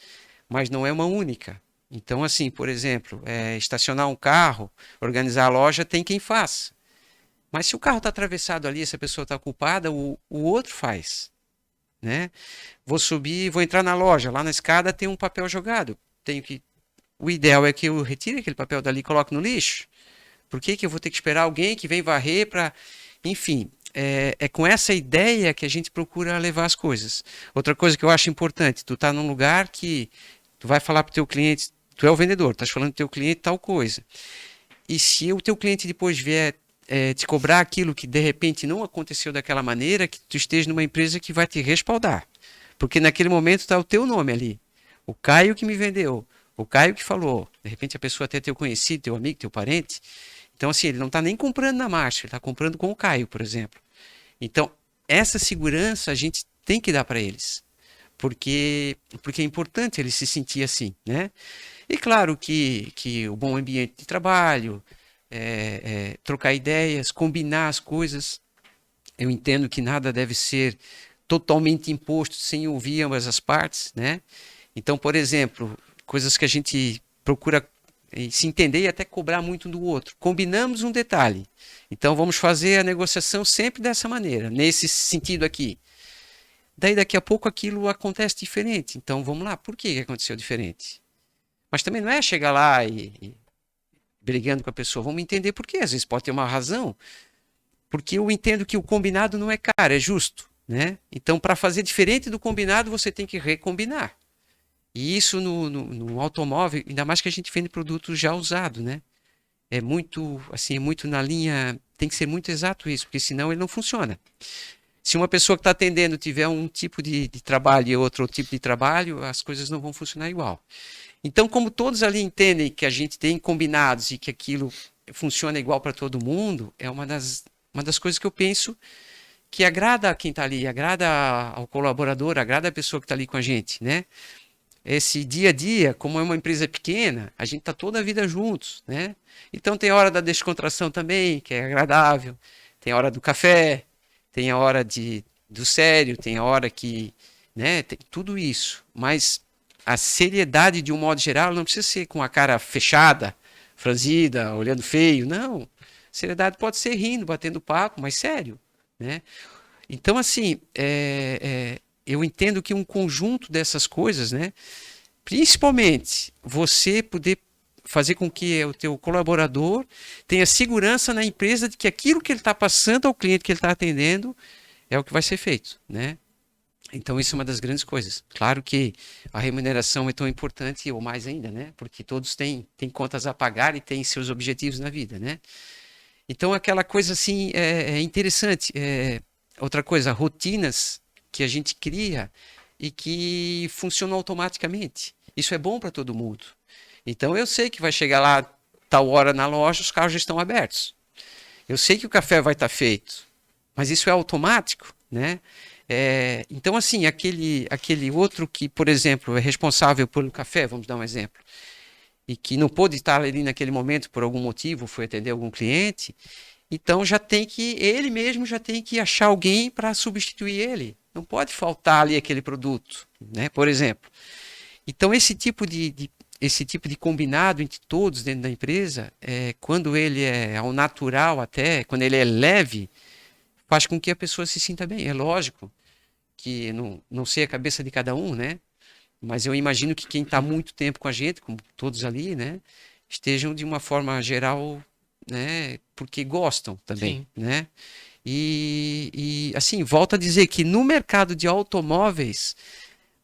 mas não é uma única. Então, assim, por exemplo, estacionar um carro, organizar a loja, tem quem faz. Mas se o carro está atravessado ali, essa pessoa está culpada, o outro faz, né? Vou subir, vou entrar na loja, lá na escada tem um papel jogado. O ideal é que eu retire aquele papel dali e coloque no lixo. Por que eu vou ter que esperar alguém que vem varrer para... Enfim, é com essa ideia que a gente procura levar as coisas. Outra coisa que eu acho importante, tu tá num lugar que tu vai falar para o teu cliente, tu é o vendedor, estás falando para o teu cliente tal coisa. E se o teu cliente depois vier te cobrar aquilo que de repente não aconteceu daquela maneira, que tu esteja numa empresa que vai te respaldar. Porque naquele momento está o teu nome ali. O Caio que me vendeu, o Caio que falou. De repente a pessoa até é teu conhecido, teu amigo, teu parente. Então assim, ele não está nem comprando na marcha, ele está comprando com o Caio, por exemplo. Então, essa segurança a gente tem que dar para eles. Porque é importante ele se sentir assim, né? E claro que o bom ambiente de trabalho, trocar ideias, combinar as coisas. Eu entendo que nada deve ser totalmente imposto sem ouvir ambas as partes, né? Então, por exemplo, coisas que a gente procura se entender e até cobrar muito um do outro. Combinamos um detalhe. Então, vamos fazer a negociação sempre dessa maneira, nesse sentido aqui. Daí, daqui a pouco, aquilo acontece diferente. Então, vamos lá, por que aconteceu diferente? Mas também não é chegar lá e brigando com a pessoa. Vamos entender por quê. Às vezes pode ter uma razão. Porque eu entendo que o combinado não é caro, é justo, né? Então, para fazer diferente do combinado, você tem que recombinar. E isso no automóvel, ainda mais que a gente vende produto já usado, né? É muito, assim, é muito na linha, tem que ser muito exato isso, porque senão ele não funciona. Se uma pessoa que está atendendo tiver um tipo de trabalho e outro tipo de trabalho, as coisas não vão funcionar igual. Então, como todos ali entendem que a gente tem combinados e que aquilo funciona igual para todo mundo, é uma das coisas que eu penso que agrada a quem está ali, agrada ao colaborador, agrada a pessoa que está ali com a gente, né? Esse dia a dia, como é uma empresa pequena, a gente está toda a vida juntos, né? Então tem a hora da descontração também, que é agradável, tem a hora do café, tem a hora do sério, tem a hora que, né, tem tudo isso. Mas a seriedade, de um modo geral, não precisa ser com a cara fechada, franzida, olhando feio, não. Seriedade pode ser rindo, batendo papo, mas sério, né? Então, assim, eu entendo que um conjunto dessas coisas, né, principalmente você poder fazer com que o teu colaborador tenha segurança na empresa de que aquilo que ele está passando ao cliente que ele está atendendo é o que vai ser feito, né? Então isso é uma das grandes coisas. Claro que a remuneração é tão importante, ou mais ainda, né? Porque todos têm contas a pagar e têm seus objetivos na vida, né? Então aquela coisa assim é interessante. Outra coisa, rotinas que a gente cria e que funcionam automaticamente. Isso é bom para todo mundo. Então eu sei que vai chegar lá tal hora na loja, os carros já estão abertos. Eu sei que o café vai estar feito, mas isso é automático, né? Então assim, aquele outro que, por exemplo, é responsável pelo café, vamos dar um exemplo, e que não pôde estar ali naquele momento por algum motivo, foi atender algum cliente, então ele mesmo já tem que achar alguém para substituir ele. Não pode faltar ali aquele produto, né? Por exemplo. Então esse tipo de combinado entre todos dentro da empresa, quando ele é ao natural até, quando ele é leve, faz com que a pessoa se sinta bem. É lógico que não sei a cabeça de cada um, né? Mas eu imagino que quem está muito tempo com a gente, como todos ali, né, estejam de uma forma geral, né, porque gostam também, Sim. né? E assim, volto a dizer que no mercado de automóveis,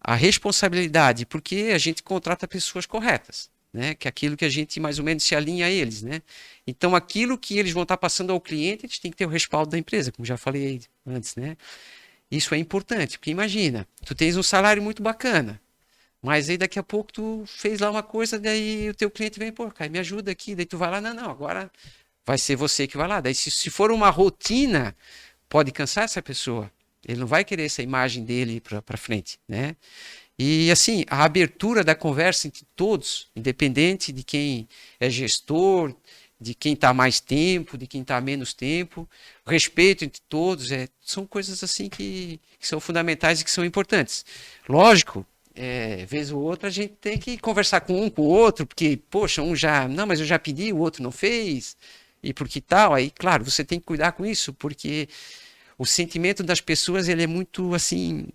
a responsabilidade, porque a gente contrata pessoas corretas, né? Que é aquilo que a gente mais ou menos se alinha a eles, né? Então, aquilo que eles vão estar passando ao cliente, eles têm que ter o respaldo da empresa, como já falei antes, né? Isso é importante, porque imagina, tu tens um salário muito bacana, mas aí daqui a pouco tu fez lá uma coisa, daí o teu cliente vem, pô, cara, me ajuda aqui, daí tu vai lá, não, agora vai ser você que vai lá. Daí se for uma rotina, pode cansar essa pessoa. Ele não vai querer essa imagem dele para frente, né? E assim, a abertura da conversa entre todos, independente de quem é gestor, de quem está mais tempo, de quem está menos tempo, respeito entre todos, são coisas assim que são fundamentais e que são importantes. Lógico, vez ou outra a gente tem que conversar com o outro, porque, poxa, não, mas eu já pedi, o outro não fez, e por que tal? Aí, claro, você tem que cuidar com isso, porque o sentimento das pessoas, ele é muito, assim,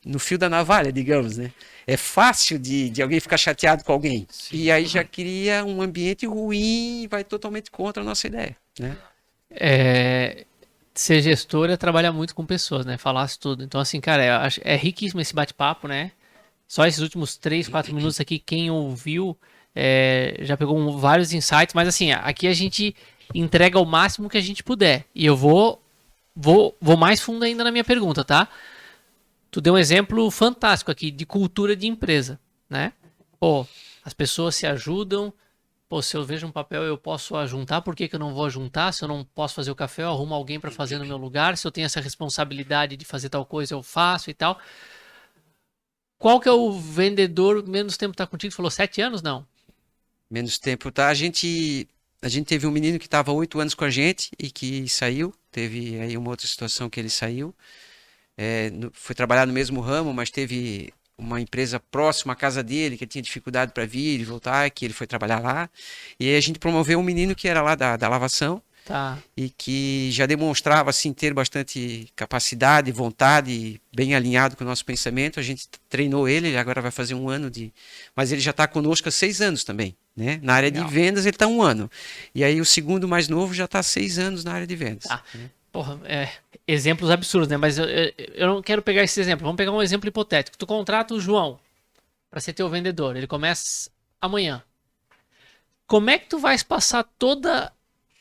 no fio da navalha, digamos, né? É fácil de alguém ficar chateado com alguém. Sim. E aí já cria um ambiente ruim e vai totalmente contra a nossa ideia, né? Ser gestor é trabalhar muito com pessoas, né? Falasse tudo. Então, assim, cara, é riquíssimo esse bate-papo, né? Só esses últimos 3, 4 minutos aqui, quem ouviu já pegou vários insights, mas assim, aqui a gente entrega o máximo que a gente puder. E eu vou mais fundo ainda na minha pergunta, tá? Tu deu um exemplo fantástico aqui de cultura de empresa, né? Pô, as pessoas se ajudam. Pô, se eu vejo um papel eu posso ajuntar, por que eu não vou ajuntar? Se eu não posso fazer o café, eu arrumo alguém para fazer no meu lugar. Se eu tenho essa responsabilidade de fazer tal coisa, eu faço e tal. Qual que é o vendedor menos tempo tá contigo? Tu falou 7 anos, não? Menos tempo, tá? A gente teve um menino que estava 8 anos com a gente e que saiu. Teve aí uma outra situação que ele saiu. Foi trabalhar no mesmo ramo, mas teve uma empresa próxima à casa dele que tinha dificuldade para vir e voltar, que ele foi trabalhar lá. E aí a gente promoveu um menino que era lá da lavação. Tá. E que já demonstrava assim ter bastante capacidade, vontade, bem alinhado com o nosso pensamento. A gente treinou ele agora vai fazer 1 ano mas ele já está conosco há 6 anos também, né? Na área de vendas ele está 1 ano. E aí o segundo mais novo já está 6 anos na área de vendas. Tá. Porra, exemplos absurdos, né? Mas eu não quero pegar esse exemplo. Vamos pegar um exemplo hipotético. Tu contrata o João para ser teu vendedor. Ele começa amanhã. Como é que tu vais passar toda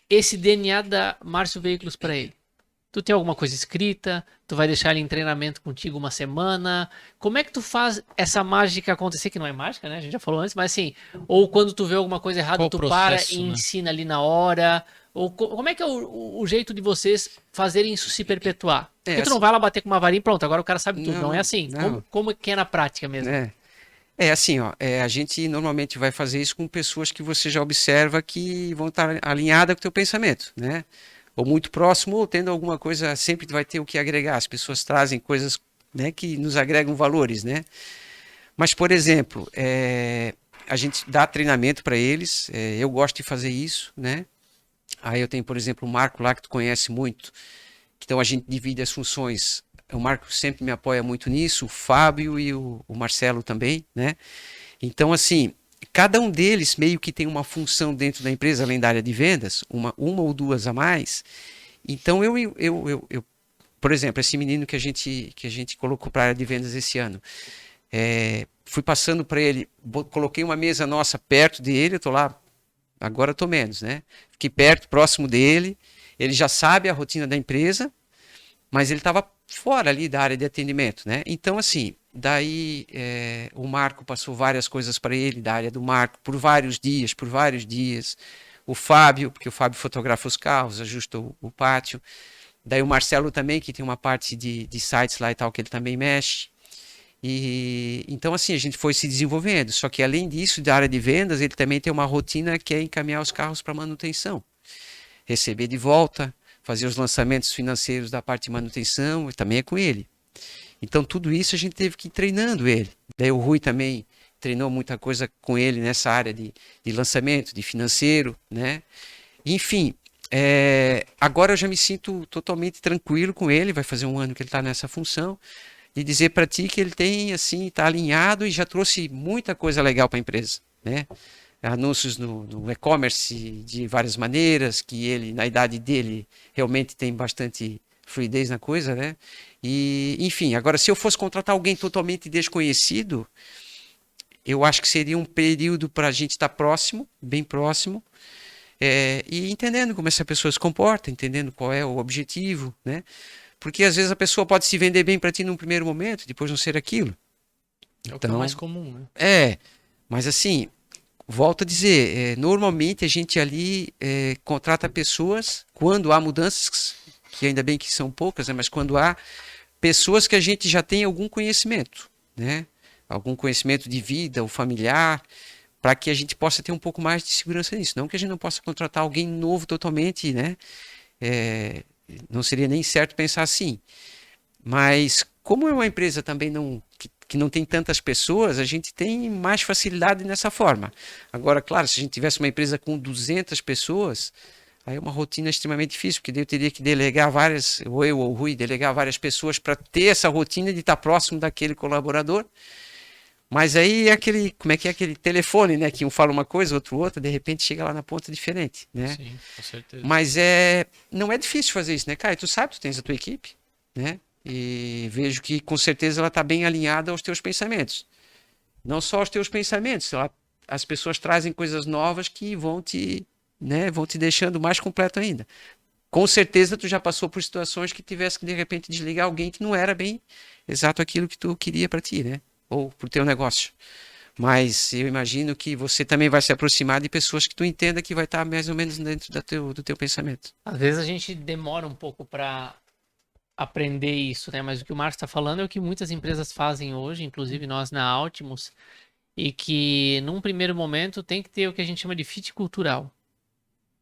esse DNA da Márcio Veículos para ele? Tu tem alguma coisa escrita? Tu vai deixar ele em treinamento contigo uma semana? Como é que tu faz essa mágica acontecer? Que não é mágica, né? A gente já falou antes, mas assim, ou quando tu vê alguma coisa errada, Qual o tu para processo, e né? ensina ali na hora? Ou como é que é o jeito de vocês fazerem isso se perpetuar? Porque tu não assim, vai lá bater com uma varinha e pronto, agora o cara sabe tudo. Não é não, assim. não, Como que é na prática mesmo? né? É assim, ó, a gente normalmente vai fazer isso com pessoas que você já observa que vão estar alinhadas com o teu pensamento, né? Ou muito próximo, ou tendo alguma coisa, sempre vai ter o que agregar. As pessoas trazem coisas, né, que nos agregam valores, né? Mas, por exemplo, a gente dá treinamento para eles, eu gosto de fazer isso, né? Aí eu tenho, por exemplo, o Marco lá, que tu conhece muito, então a gente divide as funções. O Marco sempre me apoia muito nisso, o Fábio e o Marcelo também, né? Então, assim, cada um deles meio que tem uma função dentro da empresa, além da área de vendas, uma ou duas a mais. Então, por exemplo, esse menino que a gente colocou para a área de vendas esse ano, fui passando para ele, coloquei uma mesa nossa perto dele, eu tô lá, agora eu tô menos, né? Fiquei perto, próximo dele, ele já sabe a rotina da empresa, mas ele estava fora ali da área de atendimento, né? Então, assim, daí o Marco passou várias coisas para ele, da área do Marco, por vários dias. O Fábio, porque o Fábio fotografa os carros, ajusta o pátio. Daí o Marcelo também, que tem uma parte de sites lá e tal, que ele também mexe. E então, assim, a gente foi se desenvolvendo. Só que, além disso, da área de vendas, ele também tem uma rotina que é encaminhar os carros para manutenção, receber de volta, fazer os lançamentos financeiros da parte de manutenção, também é com ele. Então, tudo isso a gente teve que ir treinando ele. Daí o Rui também treinou muita coisa com ele nessa área de lançamento, de financeiro, né? Enfim, agora eu já me sinto totalmente tranquilo com ele, vai fazer um ano que ele está nessa função, de dizer para ti que ele tem, assim, está alinhado e já trouxe muita coisa legal para a empresa, né? Anúncios no e-commerce de várias maneiras, que ele, na idade dele, realmente tem bastante fluidez na coisa, né? E, enfim, agora se eu fosse contratar alguém totalmente desconhecido, eu acho que seria um período para a gente estar próximo, bem próximo, e entendendo como essa pessoa se comporta, entendendo qual é o objetivo, né? Porque às vezes a pessoa pode se vender bem para ti num primeiro momento, depois não ser aquilo. É o que é Então, mais comum, né? mas assim, volto a dizer, normalmente a gente ali contrata pessoas quando há mudanças, que ainda bem que são poucas, né, mas quando há pessoas que a gente já tem algum conhecimento, né? Algum conhecimento de vida ou familiar, para que a gente possa ter um pouco mais de segurança nisso. Não que a gente não possa contratar alguém novo totalmente, né? Não seria nem certo pensar assim. Mas como é uma empresa também que não tem tantas pessoas, a gente tem mais facilidade nessa forma. Agora, claro, se a gente tivesse uma empresa com 200 pessoas, aí é uma rotina extremamente difícil, porque daí eu teria que delegar várias, ou eu ou o Rui, delegar várias pessoas para ter essa rotina de estar próximo daquele colaborador. Mas aí é aquele, como é aquele telefone, né? Que um fala uma coisa, outro outra, de repente chega lá na ponta diferente, né? Sim, com certeza. Mas não é difícil fazer isso, né, Caio? Tu sabe, tu tens a tua equipe, né? E vejo que com certeza ela está bem alinhada aos teus pensamentos. Não só aos teus pensamentos, as pessoas trazem coisas novas que vão te deixando mais completo ainda. Com certeza tu já passou por situações que tivesse que de repente desligar alguém que não era bem exato aquilo que tu queria para ti, né? Ou para o teu negócio. Mas eu imagino que você também vai se aproximar de pessoas que tu entenda que vai estar mais ou menos dentro do teu pensamento. Às vezes a gente demora um pouco para aprender isso, né? Mas o que o Marcos está falando é o que muitas empresas fazem hoje, inclusive nós na Altimus, e que num primeiro momento tem que ter o que a gente chama de fit cultural.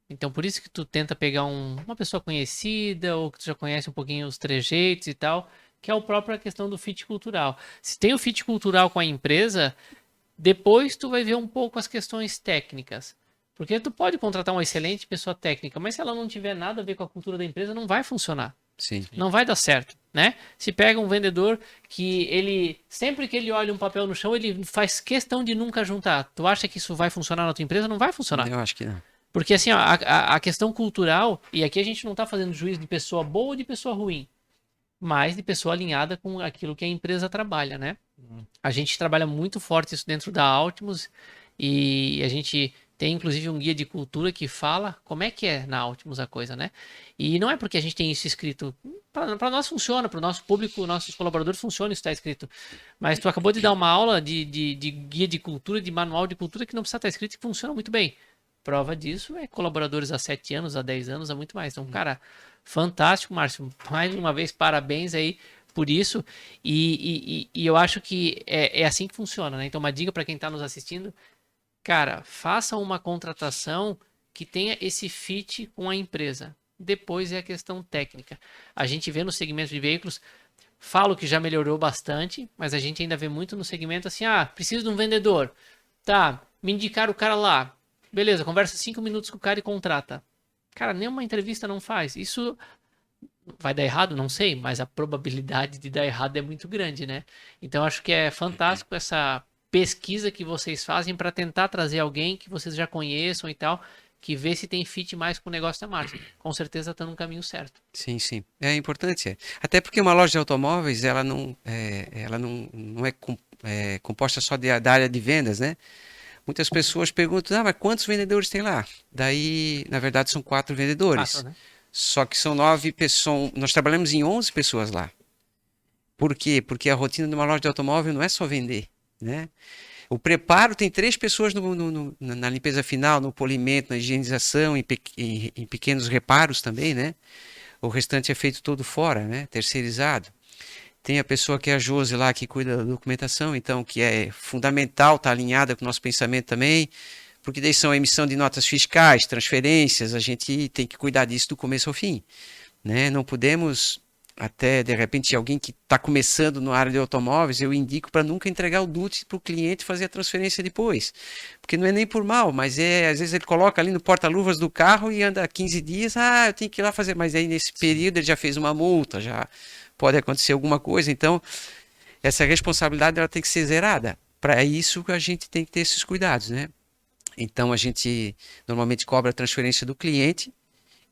Então por isso que tu tenta pegar uma pessoa conhecida ou que tu já conhece um pouquinho os trejeitos e tal, que é a própria questão do fit cultural. Se tem o fit cultural com a empresa, depois tu vai ver um pouco as questões técnicas. Porque tu pode contratar uma excelente pessoa técnica, mas se ela não tiver nada a ver com a cultura da empresa, não vai funcionar. Sim. Não vai dar certo, né? Se pega um vendedor que ele, sempre que ele olha um papel no chão, ele faz questão de nunca juntar. Tu acha que isso vai funcionar na tua empresa? Não vai funcionar. Eu acho que não. Porque assim, ó, a questão cultural, e aqui a gente não tá fazendo juízo de pessoa boa ou de pessoa ruim, mas de pessoa alinhada com aquilo que a empresa trabalha, né? A gente trabalha muito forte isso dentro da Altimus e a gente Tem inclusive um guia de cultura que fala como é que é na Optimus a coisa, né? E não é porque a gente tem isso escrito. Para nós funciona, para o nosso público, nossos colaboradores funciona isso está escrito. Mas tu acabou de dar uma aula de guia de cultura, de manual de cultura que não precisa estar escrito e que funciona muito bem. Prova disso é colaboradores há 7 anos, há 10 anos, há muito mais. Então, cara, fantástico, Márcio. Mais uma vez, parabéns aí por isso. E eu acho que é assim que funciona, né? Então, uma dica para quem está nos assistindo. Cara, faça uma contratação que tenha esse fit com a empresa. Depois é a questão técnica. A gente vê no segmento de veículos, falo que já melhorou bastante, mas a gente ainda vê muito no segmento assim, preciso de um vendedor. Tá, me indicaram o cara lá. Beleza, conversa 5 minutos com o cara e contrata. Cara, nenhuma entrevista não faz. Isso vai dar errado? Não sei, mas a probabilidade de dar errado é muito grande, né? Então acho que é fantástico essa pesquisa que vocês fazem para tentar trazer alguém que vocês já conheçam e tal, que vê se tem fit mais com o negócio da marca. Com certeza está no caminho certo. Sim, sim. É importante. Até porque uma loja de automóveis, não é composta só da área de vendas, né? Muitas pessoas perguntam, mas quantos vendedores tem lá? Daí, na verdade, são 4 vendedores. 4, né? Só que são 9 pessoas. Nós trabalhamos em 11 pessoas lá. Por quê? Porque a rotina de uma loja de automóvel não é só vender, né? O preparo tem 3 pessoas na limpeza final, no polimento, na higienização, em pequenos reparos também, né? O restante é feito todo fora, né? Terceirizado. Tem a pessoa que é a Josi lá, que cuida da documentação, então, que é fundamental, está alinhada com o nosso pensamento também, porque daí são a emissão de notas fiscais, transferências, a gente tem que cuidar disso do começo ao fim, né? Não podemos, até de repente, alguém que está começando na área de automóveis, eu indico para nunca entregar o DUT para o cliente e fazer a transferência depois, porque não é nem por mal, mas às vezes ele coloca ali no porta-luvas do carro e anda 15 dias, eu tenho que ir lá fazer, mas aí nesse período ele já fez uma multa, já pode acontecer alguma coisa, então essa responsabilidade ela tem que ser zerada. Para isso a gente tem que ter esses cuidados, né? Então a gente normalmente cobra a transferência do cliente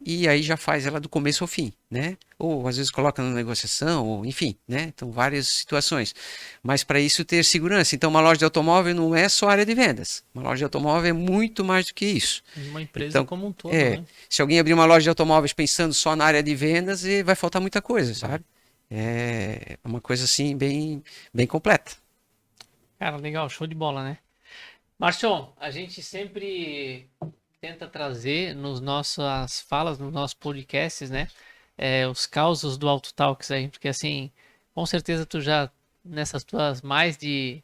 e aí já faz ela do começo ao fim, né? Ou às vezes coloca na negociação, ou enfim, né? Então várias situações. Mas para isso ter segurança. Então uma loja de automóvel não é só área de vendas. Uma loja de automóvel é muito mais do que isso. Uma empresa Então, como um todo, né? Se alguém abrir uma loja de automóveis pensando só na área de vendas, vai faltar muita coisa, sabe? É uma coisa assim bem completa. Cara, legal, show de bola, né? Márcio, a gente sempre tenta trazer nas nossas falas, nos nossos podcasts, né? Os causos do Auto Talks aí, porque assim, com certeza tu já, nessas tuas mais de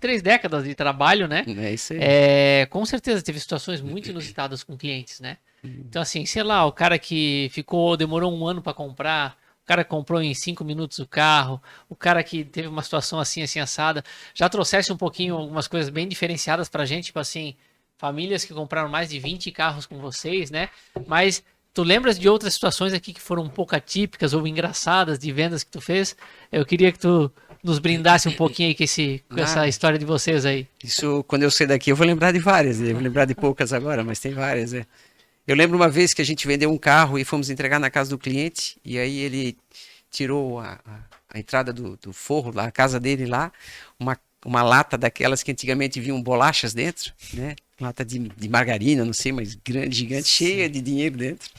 3 décadas de trabalho, né? É isso aí. Com certeza teve situações muito inusitadas com clientes, né? Então assim, sei lá, o cara que demorou 1 ano para comprar, o cara que comprou em 5 minutos o carro, o cara que teve uma situação assim assada. Já trouxesse um pouquinho algumas coisas bem diferenciadas pra gente, tipo assim, famílias que compraram mais de 20 carros com vocês, né? Mas tu lembras de outras situações aqui que foram um pouco atípicas ou engraçadas de vendas que tu fez? Eu queria que tu nos brindasse um pouquinho aí com essa história de vocês aí. Isso, quando eu sair daqui, eu vou lembrar de várias. Eu vou lembrar de poucas agora, mas tem várias, né? Eu lembro uma vez que a gente vendeu um carro e fomos entregar na casa do cliente, e aí ele tirou a entrada do forro, a casa dele lá, uma lata daquelas que antigamente vinham bolachas dentro, né? Lata de margarina, não sei, mas grande, gigante, cheia de dinheiro dentro.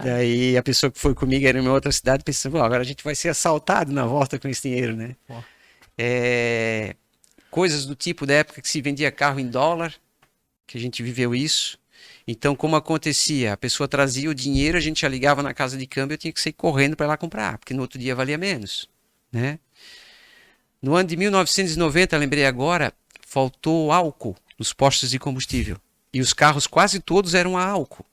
Daí a pessoa que foi comigo era em uma outra cidade, pensando, agora a gente vai ser assaltado na volta com esse dinheiro, né? Coisas do tipo da época que se vendia carro em dólar, que a gente viveu isso. Então, como acontecia? A pessoa trazia o dinheiro, a gente já ligava na casa de câmbio, eu tinha que sair correndo para ir lá comprar, porque no outro dia valia menos, né? No ano de 1990, lembrei agora, faltou álcool nos postos de combustível. E os carros quase todos eram a álcool.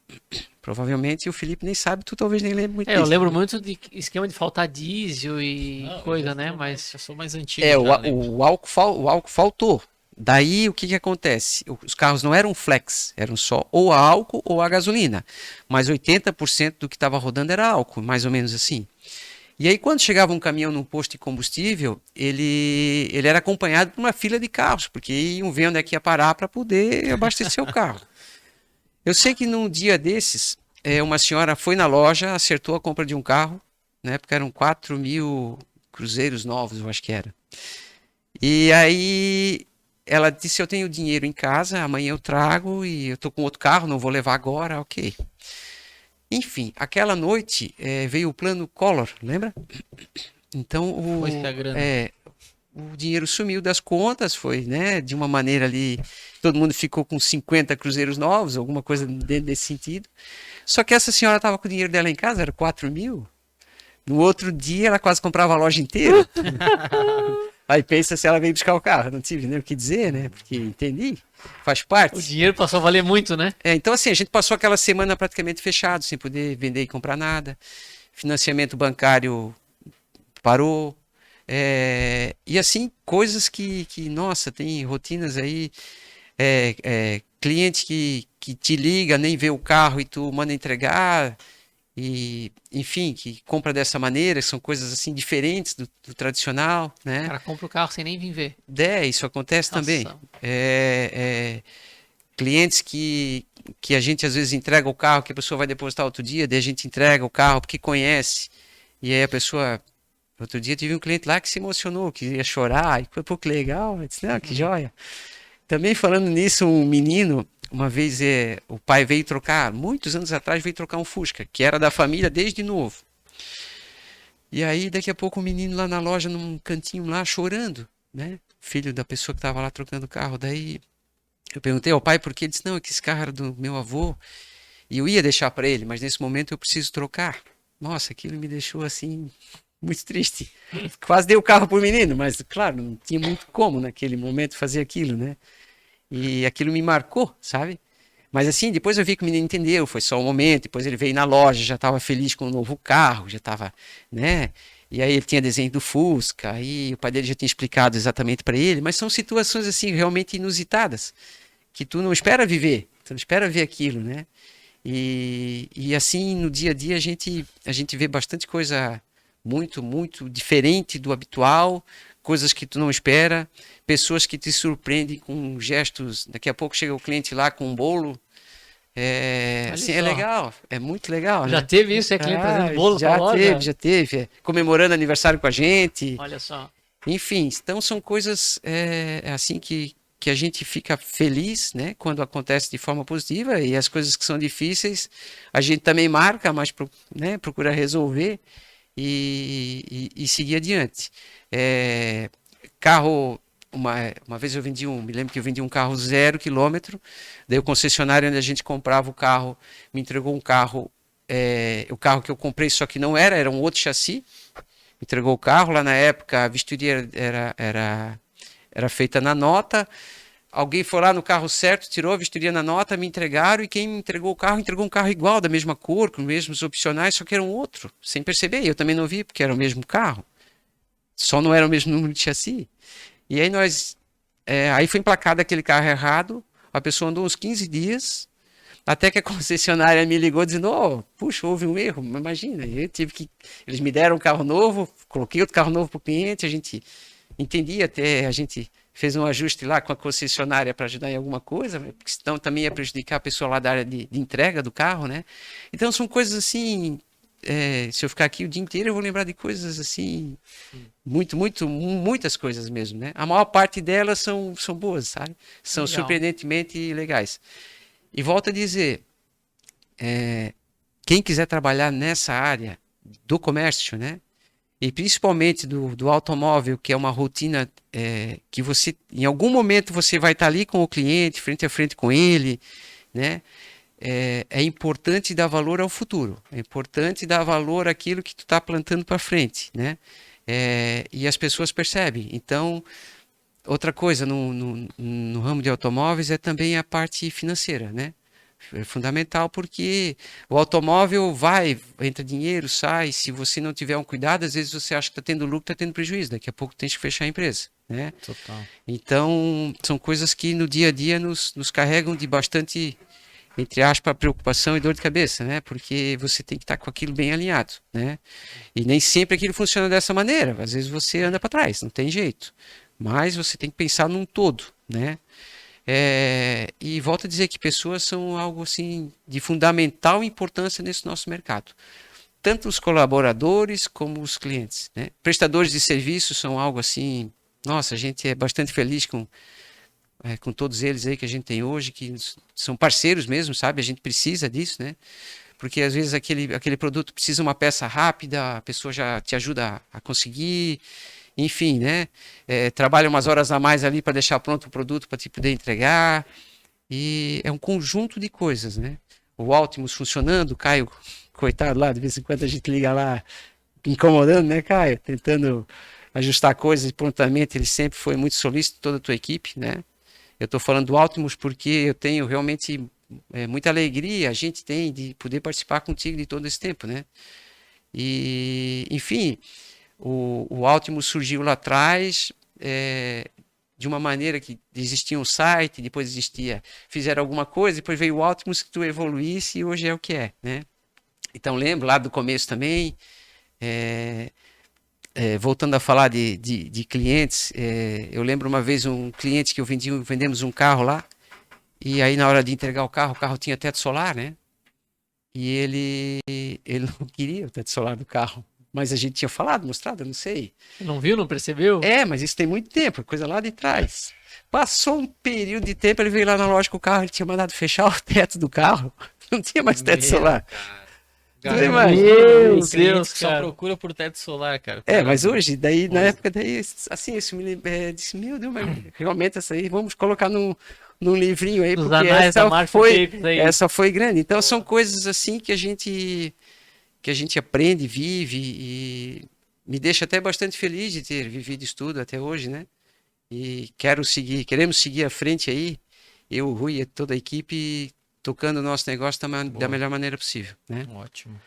Provavelmente o Felipe nem sabe, tu talvez nem lembre muito disso. Eu lembro muito de esquema de faltar diesel e coisa, né? Mas eu sou mais antigo. O álcool faltou. Daí o que acontece? Os carros não eram flex, eram só ou a álcool ou a gasolina. Mas 80% do que estava rodando era álcool, mais ou menos assim. E aí quando chegava um caminhão num posto de combustível, ele era acompanhado por uma fila de carros, porque iam ver onde é que ia parar para poder abastecer o carro. Eu sei que num dia desses, uma senhora foi na loja, acertou a compra de um carro, na época eram 4.000 cruzeiros novos, eu acho que era. E aí ela disse, eu tenho dinheiro em casa, amanhã eu trago e eu tô com outro carro, não vou levar agora, ok. Enfim, aquela noite veio o plano Collor, lembra? Então Foi-se a grana. o dinheiro sumiu das contas, foi, né, de uma maneira ali, todo mundo ficou com 50 cruzeiros novos, alguma coisa dentro desse sentido. Só que essa senhora estava com o dinheiro dela em casa, era 4.000. No outro dia ela quase comprava a loja inteira. Aí pensa se ela veio buscar o carro, não tive nem o que dizer, né, porque entendi, faz parte. O dinheiro passou a valer muito, né? Então assim, a gente passou aquela semana praticamente fechado, sem poder vender e comprar nada. Financiamento bancário parou. E assim, coisas nossa, tem rotinas aí, cliente que te liga, nem vê o carro e tu manda entregar, e enfim, que compra dessa maneira, são coisas assim diferentes do tradicional, O né? cara compra o carro sem nem vir ver. Isso acontece também. Nossa. Clientes que a gente às vezes entrega o carro, que a pessoa vai depositar outro dia, daí a gente entrega o carro porque conhece, e aí a pessoa. Outro dia tive um cliente lá que se emocionou, que ia chorar, e foi, pô, que legal, eu disse, não, que joia. Também falando nisso, um menino, uma vez o pai veio trocar, muitos anos atrás veio trocar um Fusca, que era da família desde novo. E aí daqui a pouco o menino lá na loja, num cantinho lá, chorando, né? Filho da pessoa que estava lá trocando o carro. Daí eu perguntei ao pai por quê, ele disse, não, é que esse carro era do meu avô, e eu ia deixar para ele, mas nesse momento eu preciso trocar. Nossa, aquilo me deixou assim muito triste. Quase dei o carro pro menino, mas claro, não tinha muito como naquele momento fazer aquilo, né? E aquilo me marcou, sabe? Mas assim, depois eu vi que o menino entendeu, foi só um momento, depois ele veio na loja, já estava feliz com o novo carro, já estava, né? E aí ele tinha desenho do Fusca, aí o pai dele já tinha explicado exatamente para ele, mas são situações assim realmente inusitadas, que tu não espera viver, tu não espera ver aquilo, né? E assim, no dia a dia, a gente vê bastante coisa muito, muito diferente do habitual, coisas que tu não espera, pessoas que te surpreendem com gestos. Daqui a pouco chega o cliente lá com um bolo. Olha Assim, é só. legal, é muito legal, Já né? teve isso? É cliente trazendo bolo pra loja? Já teve, comemorando aniversário com a gente. Olha só. Enfim, então são coisas assim que a gente fica feliz, né, quando acontece de forma positiva, e as coisas que são difíceis a gente também marca, mas né, procura resolver e seguir adiante. Carro, uma vez eu me lembro que eu vendi um carro 0 km, daí o concessionário onde a gente comprava o carro me entregou um carro, o carro que eu comprei, só que não era um outro chassi, entregou o carro. Lá na época a vistoria era feita na nota, alguém foi lá no carro certo, tirou a vistoria na nota, me entregaram, e quem me entregou o carro entregou um carro igual, da mesma cor, com os mesmos opcionais, só que era um outro, sem perceber. Eu também não vi, porque era o mesmo carro, só não era o mesmo número de chassi. E aí aí foi emplacado aquele carro errado, a pessoa andou uns 15 dias, até que a concessionária me ligou dizendo, puxa, houve um erro, imagina, eles me deram um carro novo, coloquei outro carro novo para o cliente, a gente entendia, até a gente fez um ajuste lá com a concessionária para ajudar em alguma coisa, porque senão também ia prejudicar a pessoa lá da área de entrega do carro, né? Então são coisas assim, se eu ficar aqui o dia inteiro eu vou lembrar de coisas assim, muitas coisas mesmo, né? A maior parte delas são boas, sabe? São Legal. surpreendentemente legais. E volto a dizer, quem quiser trabalhar nessa área do comércio, né? E principalmente do automóvel, que é uma rotina que você, em algum momento, você vai estar ali com o cliente, frente a frente com ele, né? É importante dar valor ao futuro, é importante dar valor àquilo que tu está plantando para frente, né? E as pessoas percebem. Então, outra coisa no ramo de automóveis é também a parte financeira, né? É fundamental, porque o automóvel entra dinheiro, sai. Se você não tiver um cuidado, às vezes você acha que está tendo lucro, está tendo prejuízo. Daqui a pouco tem que fechar a empresa, né? Total. Então, são coisas que no dia a dia nos carregam de bastante, entre aspas, preocupação e dor de cabeça, né? Porque você tem que estar com aquilo bem alinhado, né? E nem sempre aquilo funciona dessa maneira. Às vezes você anda para trás, não tem jeito. Mas você tem que pensar num todo, né? E volto a dizer que pessoas são algo assim de fundamental importância nesse nosso mercado. Tanto os colaboradores como os clientes, né? Prestadores de serviços são algo assim, nossa, a gente é bastante feliz com com todos eles aí que a gente tem hoje, que são parceiros mesmo, sabe? A gente precisa disso, né? Porque às vezes aquele produto precisa de uma peça rápida, a pessoa já te ajuda a conseguir, enfim, né? Trabalha umas horas a mais ali para deixar pronto o produto para te poder entregar. E é um conjunto de coisas, né? O Altimus funcionando, o Caio, coitado lá, de vez em quando a gente liga lá, incomodando, né, Caio? Tentando ajustar coisas e prontamente, ele sempre foi muito solícito, toda a tua equipe, né? Eu estou falando do Altimus porque eu tenho realmente muita alegria, a gente tem de poder participar contigo de todo esse tempo, né? E, enfim, o Altimus surgiu lá atrás, de uma maneira que existia um site, depois fizeram alguma coisa, depois veio o Altimus que tu evoluísse e hoje é o que é, né? Então lembro lá do começo também, voltando a falar de clientes, eu lembro uma vez um cliente que vendemos um carro lá, e aí na hora de entregar o carro tinha teto solar, né? E ele não queria o teto solar do carro, mas a gente tinha falado, mostrado, eu não sei. Não viu, não percebeu? Mas isso tem muito tempo, coisa lá de trás. Passou um período de tempo, ele veio lá na loja com o carro, ele tinha mandado fechar o teto do carro, não tinha mais teto solar. Meu Deus, só cara. procura por teto solar, cara. Mas hoje, na época, assim, isso me disse, meu Deus, mas realmente essa aí, vamos colocar num livrinho aí, Nos porque anais da Marshall Tapes aí. essa foi grande. Então são coisas assim que a gente aprende, vive e me deixa até bastante feliz de ter vivido isso tudo até hoje, né? E queremos seguir à frente aí, eu, o Rui e toda a equipe, tocando o nosso negócio da melhor maneira possível, né? Ótimo.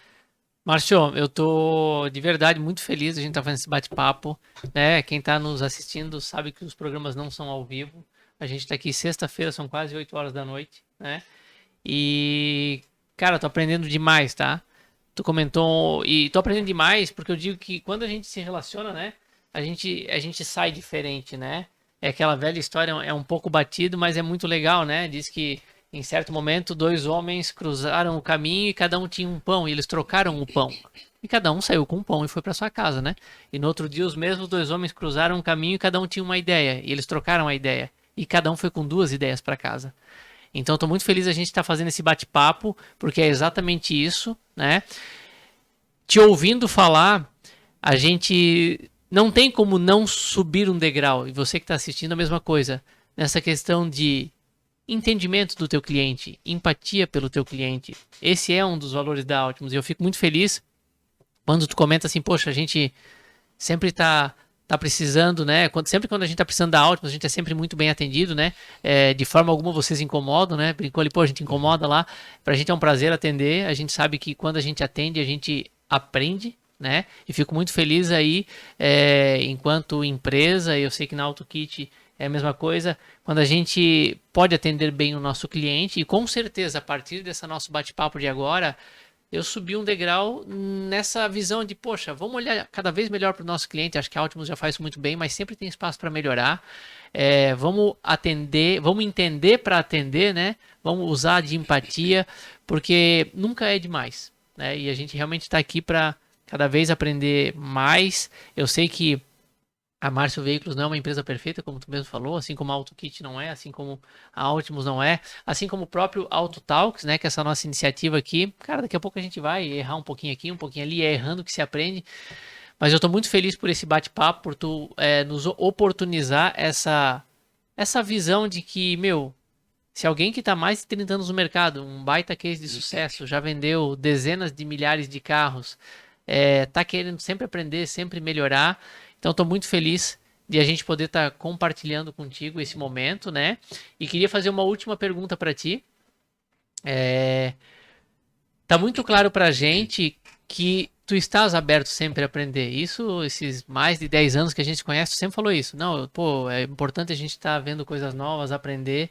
Márcio, eu tô de verdade muito feliz, a gente tá fazendo esse bate-papo, né? Quem tá nos assistindo sabe que os programas não são ao vivo. A gente tá aqui sexta-feira, são quase 8 horas da noite, né? E, cara, tô aprendendo demais, tá? Tu comentou, e tô aprendendo demais porque eu digo que quando a gente se relaciona, né? A gente sai diferente, né? É aquela velha história, é um pouco batido, mas é muito legal, né? Diz que em certo momento 2 homens cruzaram o caminho e cada um tinha um pão, e eles trocaram o pão. E cada um saiu com um pão e foi para sua casa, né? E no outro dia os mesmos 2 homens cruzaram o caminho e cada um tinha uma ideia, e eles trocaram a ideia. E cada um foi com 2 ideias para casa. Então estou muito feliz a gente estar fazendo esse bate-papo, porque é exatamente isso, né? Te ouvindo falar, a gente não tem como não subir um degrau. E você que está assistindo a mesma coisa. Nessa questão de entendimento do teu cliente, empatia pelo teu cliente. Esse é um dos valores da Altimus. E eu fico muito feliz quando tu comenta assim, poxa, a gente sempre tá precisando, né? Sempre quando a gente tá precisando da Altimus, a gente é sempre muito bem atendido, né? De forma alguma vocês incomodam, né? Brincou ali, pô, a gente incomoda lá. Pra gente é um prazer atender. A gente sabe que quando a gente atende, a gente aprende, né? E fico muito feliz aí, enquanto empresa, eu sei que na AutoKit é a mesma coisa, quando a gente pode atender bem o nosso cliente, e com certeza, a partir desse nosso bate-papo de agora, eu subi um degrau nessa visão de, poxa, vamos olhar cada vez melhor para o nosso cliente. Acho que a Altimus já faz isso muito bem, mas sempre tem espaço para melhorar. Vamos atender, vamos entender para atender, né? Vamos usar de empatia, porque nunca é demais, né? E a gente realmente está aqui para cada vez aprender mais. Eu sei que a Márcio Veículos não é uma empresa perfeita, como tu mesmo falou, assim como a AutoKit não é, assim como a Altimus não é, assim como o próprio AutoTalks, né, que é essa nossa iniciativa aqui. Cara, daqui a pouco a gente vai errar um pouquinho aqui, um pouquinho ali, é errando que se aprende. Mas eu tô muito feliz por esse bate-papo, por tu nos oportunizar essa visão de que, meu, se alguém que tá mais de 30 anos no mercado, um baita case de sucesso, já vendeu dezenas de milhares de carros, tá querendo sempre aprender, sempre melhorar. Então, estou muito feliz de a gente poder estar compartilhando contigo esse momento, né? E queria fazer uma última pergunta para ti. Tá muito claro para a gente que tu estás aberto sempre a aprender. Isso, esses mais de 10 anos que a gente se conhece, tu sempre falou isso. Não, pô, é importante a gente estar vendo coisas novas, aprender.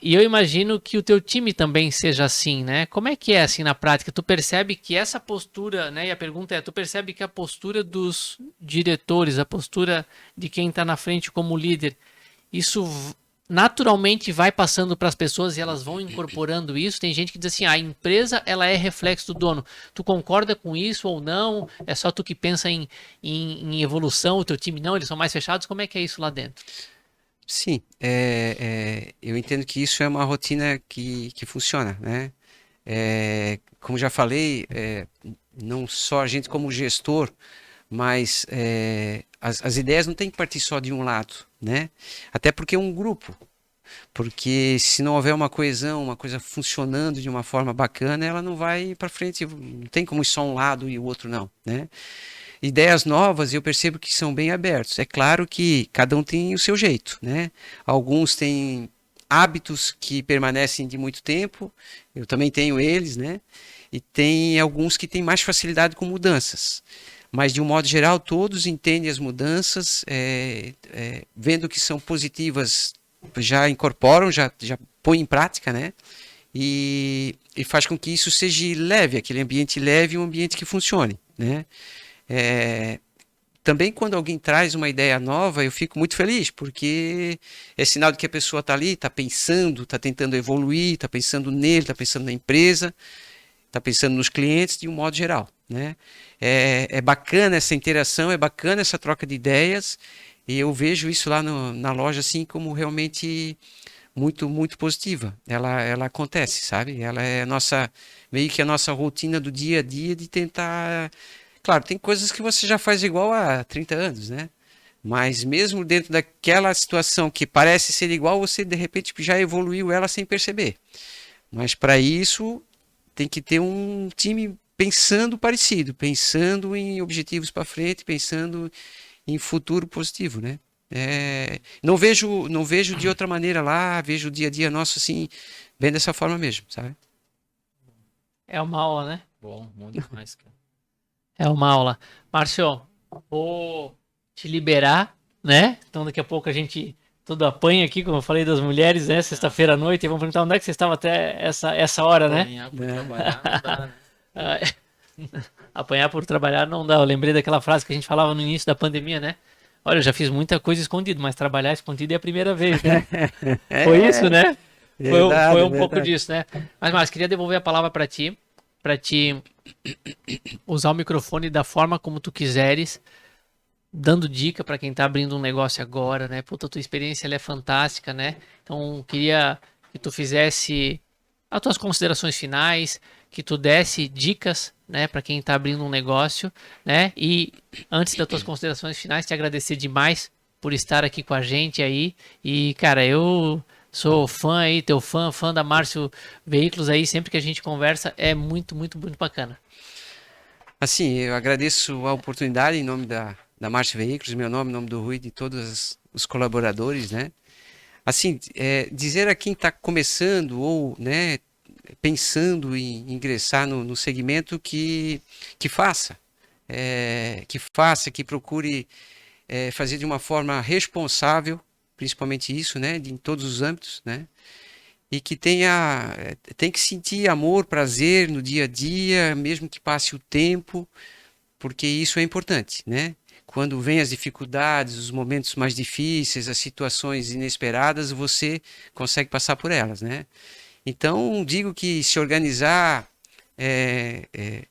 E eu imagino que o teu time também seja assim, né? Como é que é assim na prática? Tu percebe que essa postura, né? E a pergunta é, tu percebe que a postura dos diretores, a postura de quem está na frente como líder, isso naturalmente vai passando para as pessoas e elas vão incorporando isso? Tem gente que diz assim, a empresa ela é reflexo do dono. Tu concorda com isso ou não? É só tu que pensa em evolução, o teu time não, eles são mais fechados? Como é que é isso lá dentro? Sim, eu entendo que isso é uma rotina que funciona, né? Como já falei, não só a gente como gestor, mas as ideias não têm que partir só de um lado, né? Até porque é um grupo. Porque se não houver uma coesão, uma coisa funcionando de uma forma bacana, ela não vai para frente. Não tem como ir só um lado e o outro não, né? Ideias novas eu percebo que são bem abertos. É claro que cada um tem o seu jeito, né? Alguns têm hábitos que permanecem de muito tempo, eu também tenho eles, né? E tem alguns que têm mais facilidade com mudanças. Mas, de um modo geral, todos entendem as mudanças, vendo que são positivas, já incorporam, já põem em prática, né? E faz com que isso seja leve, aquele ambiente leve, um ambiente que funcione, né? É, também quando alguém traz uma ideia nova, eu fico muito feliz, porque é sinal de que a pessoa está ali, está pensando, está tentando evoluir, está pensando nele, está pensando na empresa, está pensando nos clientes de um modo geral, né? É bacana essa interação, é bacana essa troca de ideias, e eu vejo isso lá na loja assim como realmente muito, muito positiva. Ela acontece, sabe? Ela é meio que a nossa rotina do dia a dia de tentar. Claro, tem coisas que você já faz igual há 30 anos, né? Mas mesmo dentro daquela situação que parece ser igual, você de repente já evoluiu ela sem perceber. Mas para isso tem que ter um time pensando parecido, pensando em objetivos para frente, pensando em futuro positivo, né? Não vejo de outra maneira lá, vejo o dia a dia nosso assim, bem dessa forma mesmo, sabe? É uma aula, né? Bom, muito demais, cara. É uma aula. Márcio, vou te liberar, né? Então daqui a pouco a gente tudo apanha aqui, como eu falei das mulheres, né? Sexta-feira à noite, e vamos perguntar onde é que você estava até essa hora, né? Apanhar por trabalhar não dá, né? Ah, apanhar por trabalhar não dá. Eu lembrei daquela frase que a gente falava no início da pandemia, né? Olha, eu já fiz muita coisa escondido, mas trabalhar escondido é a primeira vez, né? Foi isso, né? Foi Verdade, um pouco verdade. disso, né? Mas, Márcio, queria devolver a palavra para ti usar o microfone da forma como tu quiseres, dando dica para quem tá abrindo um negócio agora, né? Puta, a tua experiência ela é fantástica, né? Então, queria que tu fizesse as tuas considerações finais, que tu desse dicas, né, para quem tá abrindo um negócio, né? E antes das tuas considerações finais, te agradecer demais por estar aqui com a gente aí. E, cara, eu sou fã aí, teu fã da Márcio Veículos aí, sempre que a gente conversa é muito, muito, muito bacana. Assim, eu agradeço a oportunidade em nome da Marcha Veículos, meu nome, em nome do Rui, e de todos os colaboradores, né? Assim, dizer a quem está começando ou, né, pensando em ingressar no segmento que faça, que procure fazer de uma forma responsável, principalmente isso, né, em todos os âmbitos, né? E que tem que sentir amor, prazer no dia a dia, mesmo que passe o tempo, porque isso é importante, né? Quando vem as dificuldades, os momentos mais difíceis, as situações inesperadas, você consegue passar por elas, né? Então, digo que se organizar,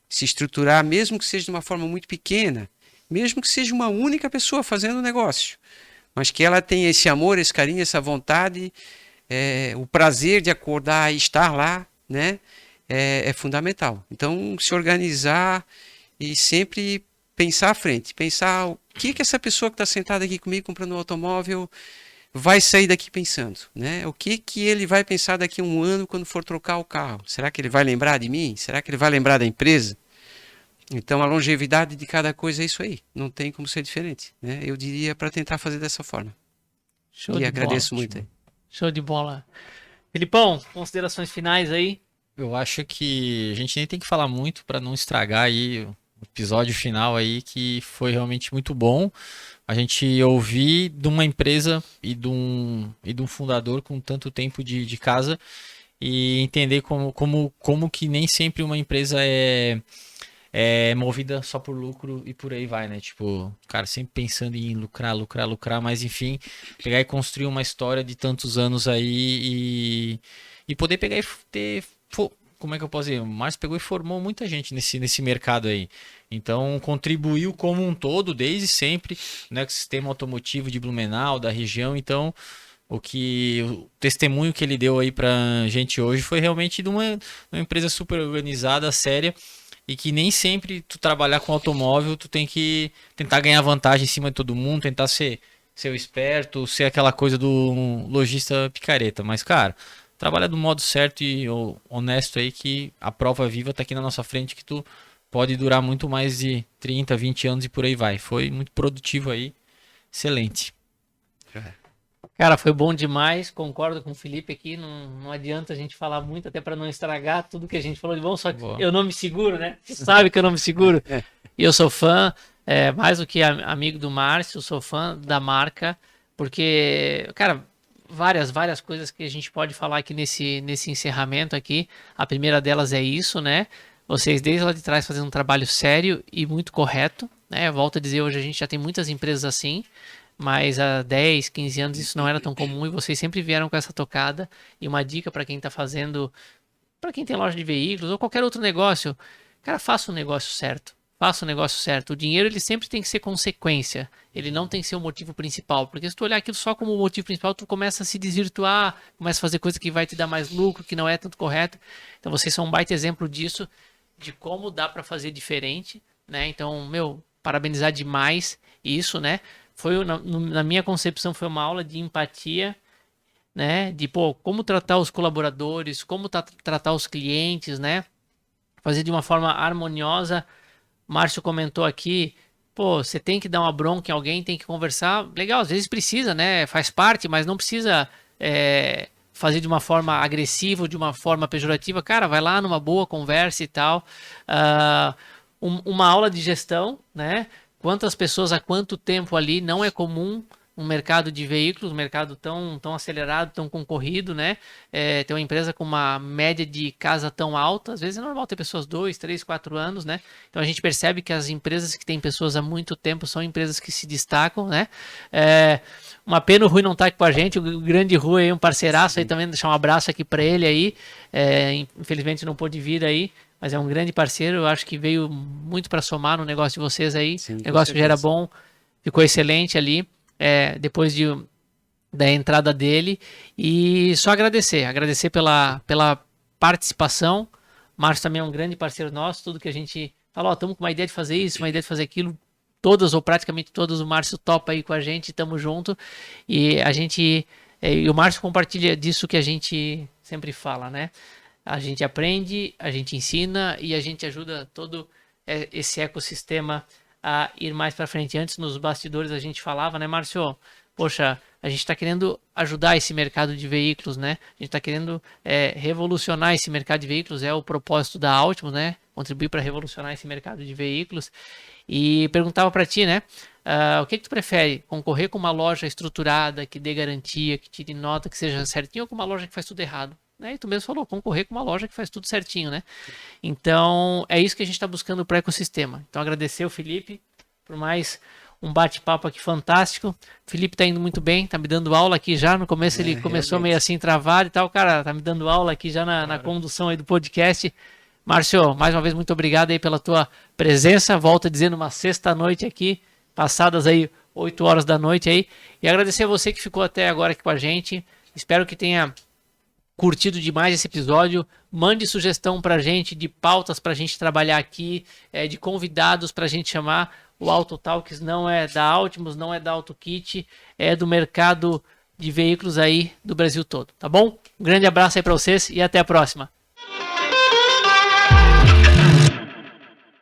se estruturar, mesmo que seja de uma forma muito pequena, mesmo que seja uma única pessoa fazendo o negócio, mas que ela tenha esse amor, esse carinho, essa vontade, o prazer de acordar e estar lá, né? É fundamental. Então, se organizar e sempre pensar à frente, pensar o que essa pessoa que está sentada aqui comigo comprando um automóvel vai sair daqui pensando, né? O que ele vai pensar daqui a um ano quando for trocar o carro? Será que ele vai lembrar de mim? Será que ele vai lembrar da empresa? Então, a longevidade de cada coisa é isso aí. Não tem como ser diferente, né? Eu diria para tentar fazer dessa forma. Show E de bola. agradeço muito aí. Show de bola. Felipão, considerações finais aí? Eu acho que a gente nem tem que falar muito para não estragar aí o episódio final aí, que foi realmente muito bom. A gente ouvir de uma empresa e de um fundador com tanto tempo de casa e entender como que nem sempre uma empresa é movida só por lucro e por aí vai, né? Tipo, o cara sempre pensando em lucrar, lucrar, lucrar, mas enfim, pegar e construir uma história de tantos anos aí e poder pegar e como é que eu posso dizer? O Márcio pegou e formou muita gente nesse mercado aí. Então, contribuiu como um todo, desde sempre, no ecossistema automotivo de Blumenau, da região. Então, o testemunho que ele deu aí pra gente hoje foi realmente de uma empresa super organizada, séria, e que nem sempre tu trabalhar com automóvel, tu tem que tentar ganhar vantagem em cima de todo mundo, tentar ser o esperto, ser aquela coisa do lojista picareta. Mas, cara, trabalha do modo certo e honesto aí, que a prova viva tá aqui na nossa frente, que tu pode durar muito mais de 30, 20 anos e por aí vai. Foi muito produtivo aí, excelente. Cara, foi bom demais, concordo com o Felipe aqui, não adianta a gente falar muito, até para não estragar tudo que a gente falou de bom, só que Boa. eu não me seguro, né? Você sabe que eu não me seguro. E eu sou fã, mais do que amigo do Márcio, sou fã da marca, porque, cara, várias coisas que a gente pode falar aqui nesse encerramento aqui. A primeira delas é isso, né? Vocês desde lá de trás fazendo um trabalho sério e muito correto, né? Volto a dizer, hoje a gente já tem muitas empresas assim, mas há 10, 15 anos isso não era tão comum e vocês sempre vieram com essa tocada. E uma dica para quem está fazendo, para quem tem loja de veículos ou qualquer outro negócio, cara, faça o negócio certo. Faça o negócio certo. O dinheiro ele sempre tem que ser consequência. Ele não tem que ser o motivo principal. Porque se tu olhar aquilo só como o motivo principal, tu começa a se desvirtuar, começa a fazer coisa que vai te dar mais lucro, que não é tanto correto. Então vocês são um baita exemplo disso, de como dá para fazer diferente, né? Então, parabenizar demais isso, né? Foi, na minha concepção, foi uma aula de empatia, né? De, como tratar os colaboradores, como tratar os clientes, né? Fazer de uma forma harmoniosa. Márcio comentou aqui, você tem que dar uma bronca em alguém, tem que conversar. Legal, às vezes precisa, né? Faz parte, mas não precisa fazer de uma forma agressiva ou de uma forma pejorativa. Cara, vai lá numa boa conversa e tal. Uma aula de gestão, né? Quantas pessoas há quanto tempo ali, não é comum um mercado de veículos, um mercado tão acelerado, tão concorrido, né? Ter uma empresa com uma média de casa tão alta, às vezes é normal ter pessoas 2, 3, 4 anos, né? Então a gente percebe que as empresas que têm pessoas há muito tempo são empresas que se destacam, né? Uma pena o Rui não estar aqui com a gente, o grande Rui aí, um parceiraço aí também, deixar um abraço aqui para ele aí, infelizmente não pôde vir aí, mas é um grande parceiro, eu acho que veio muito para somar no negócio de vocês aí. Sim, o negócio já era bom, ficou excelente ali, depois da entrada dele. E só agradecer pela participação. Márcio também é um grande parceiro nosso, tudo que a gente fala, estamos com uma ideia de fazer isso, uma ideia de fazer aquilo, todas ou praticamente todas, o Márcio topa aí com a gente, estamos junto. E a gente, e o Márcio compartilha disso que a gente sempre fala, né? A gente aprende, a gente ensina e a gente ajuda todo esse ecossistema a ir mais para frente. Antes, nos bastidores, a gente falava, né, Márcio? Poxa, a gente está querendo ajudar esse mercado de veículos, né? A gente está querendo revolucionar esse mercado de veículos, é o propósito da Altimus, né? Contribuir para revolucionar esse mercado de veículos. E perguntava para ti, né? O que tu prefere? Concorrer com uma loja estruturada, que dê garantia, que tire nota, que seja certinho, ou com uma loja que faz tudo errado? Né? E tu mesmo falou, concorrer com uma loja que faz tudo certinho, né? Então, é isso que a gente está buscando para o ecossistema. Então, agradecer o Felipe por mais um bate-papo aqui fantástico. O Felipe está indo muito bem, tá me dando aula aqui já. No começo ele começou meio assim travado e tal. Cara, tá me dando aula aqui já na condução aí do podcast. Márcio, mais uma vez, muito obrigado aí pela tua presença. Volto dizendo uma sexta-noite aqui, passadas aí 8 horas da noite aí. E agradecer a você que ficou até agora aqui com a gente. Espero que tenha curtido demais esse episódio. Mande sugestão pra gente de pautas pra gente trabalhar aqui, de convidados pra gente chamar. O Auto Talks não é da Altimus, não é da AutoKit, é do mercado de veículos aí do Brasil todo, tá bom? Um grande abraço aí pra vocês e até a próxima.